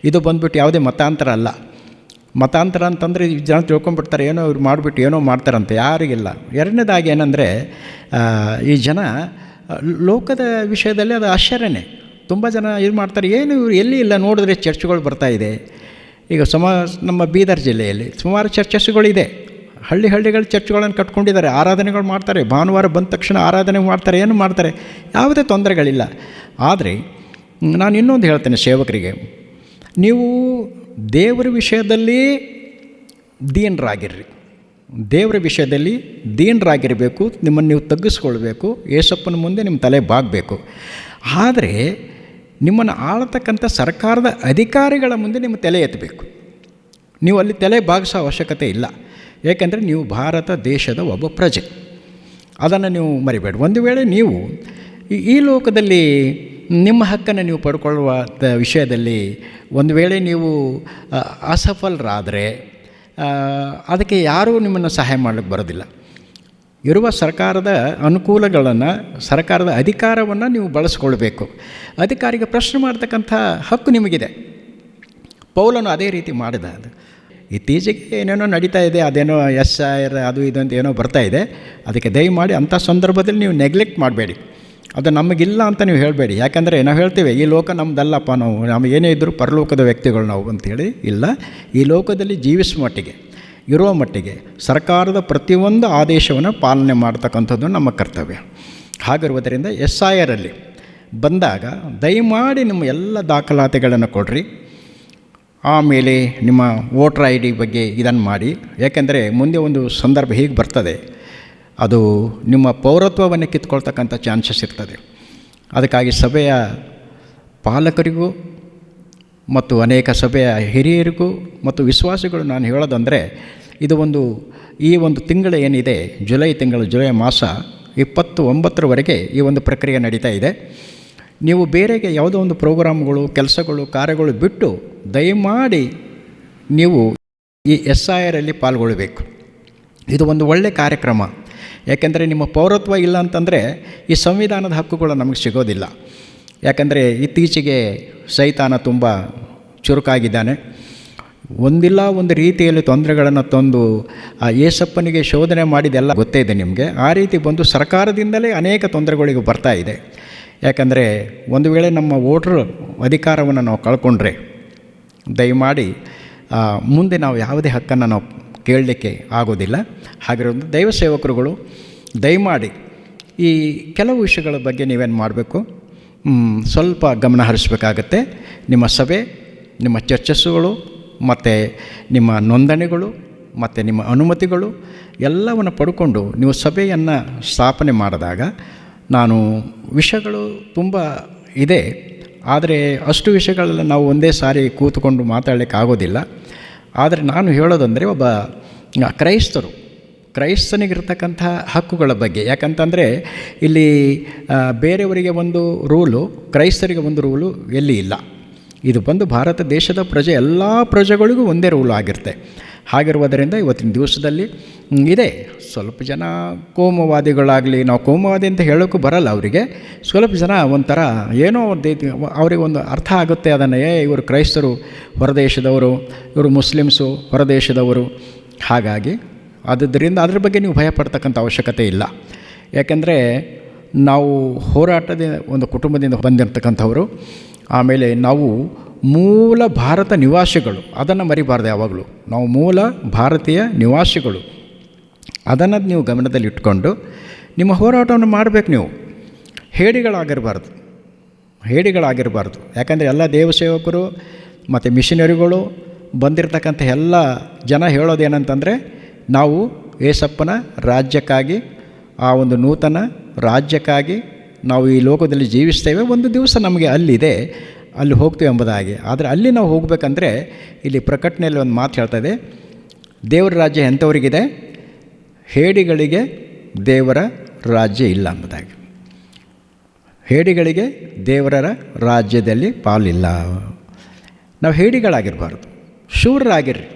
ಇದು ಬಂದುಬಿಟ್ಟು ಯಾವುದೇ ಮತಾಂತರ ಅಲ್ಲ. ಮತಾಂತರ ಅಂತಂದರೆ ಈ ಜನ ತಿಳ್ಕೊಂಡ್ಬಿಡ್ತಾರೆ, ಏನೋ ಇವ್ರು ಮಾಡಿಬಿಟ್ಟು ಏನೋ ಮಾಡ್ತಾರಂತೆ. ಯಾರಿಗಿಲ್ಲ. ಎರಡನೇದಾಗಿ ಏನಂದರೆ ಈ ಜನ ಲೋಕದ ವಿಷಯದಲ್ಲಿ ಅದು ಆಶ್ಚರ್ಯನೇ. ತುಂಬ ಜನ ಇದು ಮಾಡ್ತಾರೆ, ಏನು ಇವರು ಎಲ್ಲಿ ಇಲ್ಲ ನೋಡಿದ್ರೆ ಚರ್ಚ್ಗಳು ಬರ್ತಾಯಿದೆ. ಈಗ ನಮ್ಮ ಬೀದರ್ ಜಿಲ್ಲೆಯಲ್ಲಿ ಸುಮಾರು ಚರ್ಚಸ್ಗಳಿದೆ. ಹಳ್ಳಿಗಳ ಚರ್ಚ್ಗಳನ್ನು ಕಟ್ಕೊಂಡಿದ್ದಾರೆ, ಆರಾಧನೆಗಳು ಮಾಡ್ತಾರೆ. ಭಾನುವಾರ ಬಂದ ತಕ್ಷಣ ಆರಾಧನೆ ಮಾಡ್ತಾರೆ, ಏನು ಮಾಡ್ತಾರೆ, ಯಾವುದೇ ತೊಂದರೆಗಳಿಲ್ಲ. ಆದರೆ ನಾನು ಇನ್ನೊಂದು ಹೇಳ್ತೇನೆ ಸೇವಕರಿಗೆ, ನೀವು ದೇವರ ವಿಷಯದಲ್ಲಿ ದೀನರಾಗಿರ್ರಿ. ದೇವರ ವಿಷಯದಲ್ಲಿ ದೀನರಾಗಿರಬೇಕು. ನಿಮ್ಮನ್ನು ನೀವು ತಗ್ಗಿಸ್ಕೊಳ್ಬೇಕು. ಯೇಸಪ್ಪನ ಮುಂದೆ ನಿಮ್ಮ ತಲೆ ಬಾಗಬೇಕು. ಆದರೆ ನಿಮ್ಮನ್ನು ಆಳತಕ್ಕಂಥ ಸರ್ಕಾರದ ಅಧಿಕಾರಿಗಳ ಮುಂದೆ ನಿಮ್ಮ ತಲೆ ಎತ್ತಬೇಕು. ನೀವು ಅಲ್ಲಿ ತಲೆ ಬಾಗಿಸೋ ಅವಶ್ಯಕತೆ ಇಲ್ಲ. ಏಕೆಂದರೆ ನೀವು ಭಾರತ ದೇಶದ ಒಬ್ಬ ಪ್ರಜೆ. ಅದನ್ನು ನೀವು ಮರಿಬೇಡಿ. ಒಂದು ವೇಳೆ ನೀವು ಈ ಲೋಕದಲ್ಲಿ ನಿಮ್ಮ ಹಕ್ಕನ್ನು ನೀವು ಪಡ್ಕೊಳ್ಳುವ ವಿಷಯದಲ್ಲಿ ಒಂದು ವೇಳೆ ನೀವು ಅಸಫಲರಾದರೆ ಅದಕ್ಕೆ ಯಾರೂ ನಿಮ್ಮನ್ನು ಸಹಾಯ ಮಾಡಲಿಕ್ಕೆ ಬರೋದಿಲ್ಲ. ಇರುವ ಸರ್ಕಾರದ ಅನುಕೂಲಗಳನ್ನು, ಸರ್ಕಾರದ ಅಧಿಕಾರವನ್ನು ನೀವು ಬಳಸ್ಕೊಳ್ಬೇಕು. ಅಧಿಕಾರಿಗೆ ಪ್ರಶ್ನೆ ಮಾಡ್ತಕ್ಕಂಥ ಹಕ್ಕು ನಿಮಗಿದೆ. ಪೌಲನು ಅದೇ ರೀತಿ ಮಾಡಿದ. ಅದು ಇತ್ತೀಚೆಗೆ ಏನೇನೋ ನಡೀತಾ ಇದೆ, ಅದೇನೋ SIR ಅದು ಇದು ಅಂತ ಏನೋ ಬರ್ತಾ ಇದೆ. ಅದಕ್ಕೆ ದಯಮಾಡಿ ಅಂಥ ಸಂದರ್ಭದಲ್ಲಿ ನೀವು ನೆಗ್ಲೆಕ್ಟ್ ಮಾಡಬೇಡಿ. ಅದು ನಮಗಿಲ್ಲ ಅಂತ ನೀವು ಹೇಳಬೇಡಿ. ಯಾಕಂದರೆ ನಾವು ಹೇಳ್ತೇವೆ ಈ ಲೋಕ ನಮ್ಮದಲ್ಲಪ್ಪ, ನಾವು ಏನೇ ಇದ್ದರೂ ಪರಲೋಕದ ವ್ಯಕ್ತಿಗಳು ನಾವು ಅಂತೇಳಿ. ಇಲ್ಲ, ಈ ಲೋಕದಲ್ಲಿ ಜೀವಿಸುವ ಮಟ್ಟಿಗೆ, ಇರುವ ಮಟ್ಟಿಗೆ ಸರ್ಕಾರದ ಪ್ರತಿಯೊಂದು ಆದೇಶವನ್ನು ಪಾಲನೆ ಮಾಡ್ತಕ್ಕಂಥದ್ದು ನಮ್ಮ ಕರ್ತವ್ಯ. ಹಾಗಿರುವುದರಿಂದ SIR ಅಲ್ಲಿ ಬಂದಾಗ ದಯಮಾಡಿ ನಿಮ್ಮ ಎಲ್ಲ ದಾಖಲಾತಿಗಳನ್ನು ಕೊಡ್ರಿ. ಆಮೇಲೆ ನಿಮ್ಮ ವೋಟರ್ ID ಬಗ್ಗೆ ಇದನ್ನು ಮಾಡಿ. ಯಾಕೆಂದರೆ ಮುಂದೆ ಒಂದು ಸಂದರ್ಭ ಹೀಗೆ ಬರ್ತದೆ, ಅದು ನಿಮ್ಮ ಪೌರತ್ವವನ್ನು ಕಿತ್ಕೊಳ್ತಕ್ಕಂಥ ಚಾನ್ಸಸ್ ಇರ್ತದೆ. ಅದಕ್ಕಾಗಿ ಸಭೆಯ ಪಾಲಕರಿಗೂ ಮತ್ತು ಅನೇಕ ಸಭೆಯ ಹಿರಿಯರಿಗೂ ಮತ್ತು ವಿಶ್ವಾಸಿಗಳು ನಾನು ಹೇಳೋದಂದರೆ, ಇದು ಈ ಒಂದು ತಿಂಗಳು ಏನಿದೆ, ಜುಲೈ ಮಾಸ 29ರವರೆಗೆ ಈ ಒಂದು ಪ್ರಕ್ರಿಯೆ ನಡೀತಾ ಇದೆ. ನೀವು ಬೇರೆಗೆ ಯಾವುದೋ ಒಂದು ಪ್ರೋಗ್ರಾಮ್ಗಳು, ಕೆಲಸಗಳು, ಕಾರ್ಯಗಳು ಬಿಟ್ಟು ದಯಮಾಡಿ ನೀವು ಈ SIR ಅಲ್ಲಿ ಪಾಲ್ಗೊಳ್ಳಬೇಕು. ಇದು ಒಂದು ಒಳ್ಳೆಯ ಕಾರ್ಯಕ್ರಮ. ಯಾಕೆಂದರೆ ನಿಮ್ಮ ಪೌರತ್ವ ಇಲ್ಲ ಅಂತಂದರೆ ಈ ಸಂವಿಧಾನದ ಹಕ್ಕುಗಳು ನಮಗೆ ಸಿಗೋದಿಲ್ಲ. ಯಾಕಂದರೆ ಇತ್ತೀಚೆಗೆ ಸೈತಾನ ತುಂಬ ಚುರುಕಾಗಿದ್ದಾನೆ. ಒಂದಿಲ್ಲ ಒಂದು ರೀತಿಯಲ್ಲಿ ತೊಂದರೆಗಳನ್ನು ತಂದು ಆ ಯೇಸಪ್ಪನಿಗೆ ಶೋಧನೆ ಮಾಡಿದೆಲ್ಲ ಗೊತ್ತೇ ಇದೆ ನಿಮಗೆ. ಆ ರೀತಿ ಬಂದು ಸರ್ಕಾರದಿಂದಲೇ ಅನೇಕ ತೊಂದರೆಗಳಿಗೆ ಬರ್ತಾ ಇದೆ. ಯಾಕಂದರೆ ಒಂದು ವೇಳೆ ನಮ್ಮ ವೋಟ್ರ್ ಅಧಿಕಾರವನ್ನು ನಾವು ಕಳ್ಕೊಂಡ್ರೆ ದಯಮಾಡಿ ಮುಂದೆ ನಾವು ಯಾವುದೇ ಹಕ್ಕನ್ನು ನಾವು ಕೇಳಲಿಕ್ಕೆ ಆಗೋದಿಲ್ಲ. ಹಾಗಿರೋದು ದೈವ ಸೇವಕರುಗಳು ದಯಮಾಡಿ ಈ ಕೆಲವು ವಿಷಯಗಳ ಬಗ್ಗೆ ನೀವೇನು ಮಾಡಬೇಕು, ಸ್ವಲ್ಪ ಗಮನ ಹರಿಸಬೇಕಾಗತ್ತೆ. ನಿಮ್ಮ ಸಭೆ, ನಿಮ್ಮ ಚರ್ಚಸ್ಸುಗಳು ಮತ್ತು ನಿಮ್ಮ ನೋಂದಣಿಗಳು ಮತ್ತು ನಿಮ್ಮ ಅನುಮತಿಗಳು ಎಲ್ಲವನ್ನು ಪಡ್ಕೊಂಡು ನೀವು ಸಭೆಯನ್ನು ಸ್ಥಾಪನೆ ಮಾಡಿದಾಗ, ನಾನು ವಿಷಯಗಳು ತುಂಬ ಇದೆ, ಆದರೆ ಅಷ್ಟು ವಿಷಯಗಳೆಲ್ಲ ನಾವು ಒಂದೇ ಸಾರಿ ಕೂತ್ಕೊಂಡು ಮಾತಾಡಲಿಕ್ಕೆ ಆಗೋದಿಲ್ಲ. ಆದರೆ ನಾನು ಹೇಳೋದಂದರೆ ಒಬ್ಬ ಕ್ರೈಸ್ತನಿಗಿರ್ತಕ್ಕಂಥ ಹಕ್ಕುಗಳ ಬಗ್ಗೆ. ಯಾಕಂತಂದರೆ ಇಲ್ಲಿ ಬೇರೆಯವರಿಗೆ ಒಂದು ರೂಲು, ಕ್ರೈಸ್ತರಿಗೆ ಒಂದು ರೂಲು ಎಲ್ಲಿ ಇಲ್ಲ. ಇದು ಬಂದು ಭಾರತ ದೇಶದ ಪ್ರಜೆ, ಎಲ್ಲ ಪ್ರಜೆಗಳಿಗೂ ಒಂದೇ ರೂಲ್ ಆಗಿರುತ್ತೆ. ಹಾಗಿರುವುದರಿಂದ ಇವತ್ತಿನ ದಿವಸದಲ್ಲಿ ಇದೆ ಸ್ವಲ್ಪ ಜನ ಕೋಮುವಾದಿಗಳಾಗಲಿ, ನಾವು ಕೋಮುವಾದಿ ಅಂತ ಹೇಳೋಕ್ಕೂ ಬರಲ್ಲ ಅವರಿಗೆ. ಸ್ವಲ್ಪ ಜನ ಒಂಥರ ಏನೋ ಅವರಿಗೆ ಒಂದು ಅರ್ಥ ಆಗುತ್ತೆ ಅದನ್ನು, ಇವರು ಕ್ರೈಸ್ತರು ಹೊರದೇಶದವರು, ಇವರು ಮುಸ್ಲಿಮ್ಸು ಹೊರದೇಶದವರು. ಹಾಗಾಗಿ ಅದ್ರ ಬಗ್ಗೆ ನೀವು ಭಯಪಡ್ತಕ್ಕಂಥ ಅವಶ್ಯಕತೆ ಇಲ್ಲ. ಯಾಕೆಂದರೆ ನಾವು ಹೋರಾಟದ ಒಂದು ಕುಟುಂಬದಿಂದ ಬಂದಿರತಕ್ಕಂಥವರು. ಆಮೇಲೆ ನಾವು ಮೂಲ ಭಾರತ ನಿವಾಸಿಗಳು, ಅದನ್ನು ಮರಿಬಾರ್ದು ಯಾವಾಗಲೂ. ನಾವು ಮೂಲ ಭಾರತೀಯ ನಿವಾಸಿಗಳು, ಅದನ್ನು ನೀವು ಗಮನದಲ್ಲಿ ಇಟ್ಕೊಂಡು ನಿಮ್ಮ ಹೋರಾಟವನ್ನು ಮಾಡಬೇಕು. ನೀವು ಹೇಡಿಗಳಾಗಿರಬಾರ್ದು. ಯಾಕಂದರೆ ಎಲ್ಲ ದೇವಸೇವಕರು ಮತ್ತು ಮಿಷನರಿಗಳು ಬಂದಿರತಕ್ಕಂಥ ಎಲ್ಲ ಜನ ಹೇಳೋದೇನಂತಂದರೆ, ನಾವು ಯೇಸಪ್ಪನ ರಾಜ್ಯಕ್ಕಾಗಿ, ಆ ಒಂದು ನೂತನ ರಾಜ್ಯಕ್ಕಾಗಿ ನಾವು ಈ ಲೋಕದಲ್ಲಿ ಜೀವಿಸ್ತೇವೆ. ಒಂದು ದಿವಸ ನಮಗೆ ಅಲ್ಲಿದೆ, ಅಲ್ಲಿ ಹೋಗ್ತೀವಿ ಎಂಬುದಾಗಿ. ಆದರೆ ಅಲ್ಲಿ ನಾವು ಹೋಗಬೇಕಂದ್ರೆ ಇಲ್ಲಿ ಪ್ರಕಟಣೆಯಲ್ಲಿ ಒಂದು ಮಾತು ಹೇಳ್ತದೆ, ದೇವರ ರಾಜ್ಯ ಎಂಥವರಿಗಿದೆ, ಹೇಡಿಗಳಿಗೆ ದೇವರ ರಾಜ್ಯ ಇಲ್ಲ ಎಂಬುದಾಗಿ. ಹೇಡಿಗಳಿಗೆ ದೇವರ ರಾಜ್ಯದಲ್ಲಿ ಪಾಲಿಲ್ಲ. ನಾವು ಹೇಡಿಗಳಾಗಿರಬಾರ್ದು, ಶೂರರಾಗಿರ್ರಿ.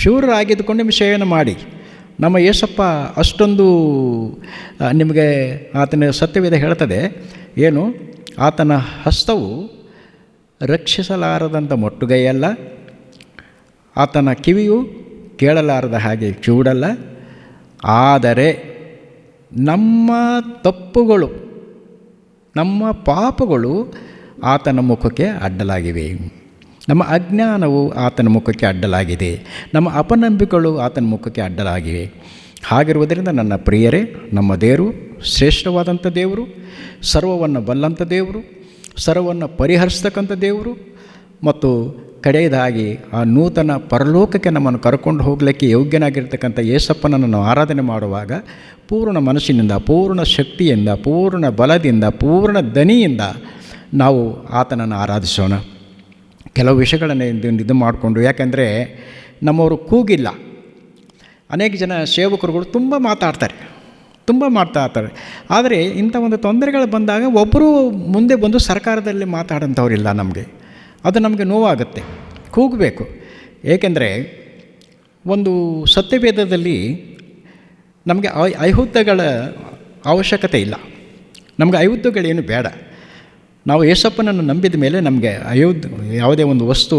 ಶೂರರಾಗಿದ್ದುಕೊಂಡು ನಿಮ್ಮ ಸೇವೆಯನ್ನು ಮಾಡಿ. ನಮ್ಮ ಯೇಸಪ್ಪ ಅಷ್ಟೊಂದು ನಿಮಗೆ ಆತನ ಸತ್ಯವೇದ ಹೇಳ್ತದೆ ಏನು, ಆತನ ಹಸ್ತವು ರಕ್ಷಿಸಲಾರದಂಥ ಮೊಟ್ಟುಗೈಯಲ್ಲ, ಆತನ ಕಿವಿಯು ಕೇಳಲಾರದ ಹಾಗೆ ಕಿವುಡಲ್ಲ, ಆದರೆ ನಮ್ಮ ತಪ್ಪುಗಳು, ನಮ್ಮ ಪಾಪಗಳು ಆತನ ಮುಖಕ್ಕೆ ಅಡ್ಡಲಾಗಿವೆ. ನಮ್ಮ ಅಜ್ಞಾನವು ಆತನ ಮುಖಕ್ಕೆ ಅಡ್ಡಲಾಗಿದೆ. ನಮ್ಮ ಅಪನಂಬಿಕೆಗಳು ಆತನ ಮುಖಕ್ಕೆ ಅಡ್ಡಲಾಗಿವೆ. ಹಾಗಿರುವುದರಿಂದ ನನ್ನ ಪ್ರಿಯರೇ, ನಮ್ಮ ದೇವರು ಶ್ರೇಷ್ಠವಾದಂಥ ದೇವರು, ಸರ್ವವನ್ನು ಬಲ್ಲಂಥ ದೇವರು, ಸರ್ವವನ್ನು ಪರಿಹರಿಸ್ತಕ್ಕಂಥ ದೇವರು ಮತ್ತು ಕಡೆಯದಾಗಿ ಆ ನೂತನ ಪರಲೋಕಕ್ಕೆ ನಮ್ಮನ್ನು ಕರ್ಕೊಂಡು ಹೋಗಲಿಕ್ಕೆ ಯೋಗ್ಯನಾಗಿರ್ತಕ್ಕಂಥ ಯೇಸಪ್ಪನನ್ನು ನಾವು ಆರಾಧನೆ ಮಾಡುವಾಗ ಪೂರ್ಣ ಮನಸ್ಸಿನಿಂದ, ಪೂರ್ಣ ಶಕ್ತಿಯಿಂದ, ಪೂರ್ಣ ಬಲದಿಂದ, ಪೂರ್ಣ ದನಿಯಿಂದ ನಾವು ಆತನನ್ನು ಆರಾಧಿಸೋಣ. ಕೆಲವು ವಿಷಯಗಳನ್ನು ಇದು ಮಾಡಿಕೊಂಡು, ಯಾಕೆಂದರೆ ನಮ್ಮವರು ಕೂಗಿಲ್ಲ. ಅನೇಕ ಜನ ಸೇವಕರುಗಳು ತುಂಬ ಮಾತಾಡ್ತಾರೆ. ಆದರೆ ಇಂಥ ಒಂದು ತೊಂದರೆಗಳು ಬಂದಾಗ ಒಬ್ಬರು ಮುಂದೆ ಬಂದು ಸರ್ಕಾರದಲ್ಲಿ ಮಾತಾಡೋಂಥವ್ರಿಲ್ಲ. ಅದು ನಮಗೆ ನೋವಾಗುತ್ತೆ. ಕೂಗಬೇಕು. ಏಕೆಂದರೆ ಒಂದು ಸತ್ಯವೇದದಲ್ಲಿ ನಮಗೆ ಐಹುದ್ಯಗಳ ಅವಶ್ಯಕತೆ ಇಲ್ಲ. ನಮಗೆ ಐಹುದ್ಯಗಳೇನು ಬೇಡ. ನಾವು ಯೇಸಪ್ಪನನ್ನು ನಂಬಿದ ಮೇಲೆ ನಮಗೆ ಯಾವುದೇ ಒಂದು ವಸ್ತು,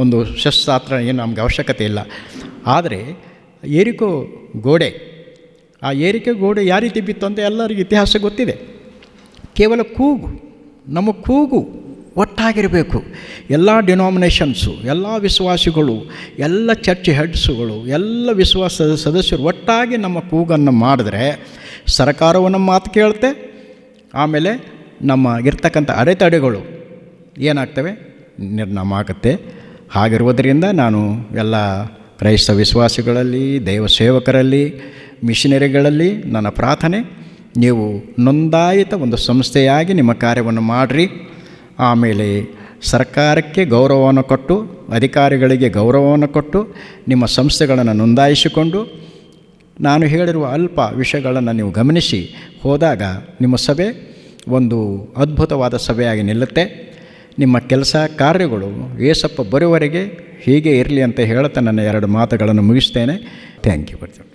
ಒಂದು ಶಸ್ತ್ರಾಸ್ತ್ರ ಏನು ನಮಗೆ ಅವಶ್ಯಕತೆ ಇಲ್ಲ. ಆದರೆ ಏರಿಕೋ ಗೋಡೆ, ಆ ಏರಿಕೆ ಗೋಡೆ ಯಾವ ರೀತಿ ಬಿತ್ತು ಅಂತ ಎಲ್ಲರಿಗೂ ಇತಿಹಾಸ ಗೊತ್ತಿದೆ. ಕೇವಲ ಕೂಗು, ನಮ್ಮ ಕೂಗು ಒಟ್ಟಾಗಿರಬೇಕು. ಎಲ್ಲ ಡಿನಾಮಿನೇಷನ್ಸು, ಎಲ್ಲ ವಿಶ್ವಾಸಿಗಳು, ಎಲ್ಲ ಚರ್ಚ್ ಹೆಡ್ಸುಗಳು, ಎಲ್ಲ ವಿಶ್ವಾಸ ಸದಸ್ಯರು ಒಟ್ಟಾಗಿ ನಮ್ಮ ಕೂಗನ್ನು ಮಾಡಿದ್ರೆ ಸರ್ಕಾರವು ನಮ್ಮ ಮಾತು ಕೇಳುತ್ತೆ. ಆಮೇಲೆ ನಮ್ಮ ಇರ್ತಕ್ಕಂಥ ಅಡೆತಡೆಗಳು ಏನಾಗ್ತವೆ, ನಿರ್ನಾಮ ಆಗುತ್ತೆ. ಹಾಗಿರುವುದರಿಂದ ನಾನು ಎಲ್ಲ ಕ್ರೈಸ್ತ ವಿಶ್ವಾಸಿಗಳಲ್ಲಿ, ದೈವ ಸೇವಕರಲ್ಲಿ, ಮಿಷನರಿಗಳಲ್ಲಿ ನನ್ನ ಪ್ರಾರ್ಥನೆ, ನೀವು ನೋಂದಾಯಿತ ಒಂದು ಸಂಸ್ಥೆಯಾಗಿ ನಿಮ್ಮ ಕಾರ್ಯವನ್ನು ಮಾಡಿರಿ. ಆಮೇಲೆ ಸರ್ಕಾರಕ್ಕೆ ಗೌರವವನ್ನು ಕೊಟ್ಟು, ಅಧಿಕಾರಿಗಳಿಗೆ ಗೌರವವನ್ನು ಕೊಟ್ಟು ನಿಮ್ಮ ಸಂಸ್ಥೆಗಳನ್ನು ನೋಂದಾಯಿಸಿಕೊಂಡು ನಾನು ಹೇಳಿರುವ ಅಲ್ಪ ವಿಷಯಗಳನ್ನು ನೀವು ಗಮನಿಸಿ ಹೋದಾಗ ನಿಮ್ಮ ಸಭೆ ಒಂದು ಅದ್ಭುತವಾದ ಸಭೆಯಾಗಿ ನಿಲ್ಲುತ್ತೆ. ನಿಮ್ಮ ಕೆಲಸ ಕಾರ್ಯಗಳು ಏಸಪ್ಪ ಬರುವವರೆಗೆ ಹೀಗೆ ಇರಲಿ ಅಂತ ಹೇಳ್ತಾ ನನ್ನ 2 ಮಾತುಗಳನ್ನು ಮುಗಿಸ್ತೇನೆ. Thank you.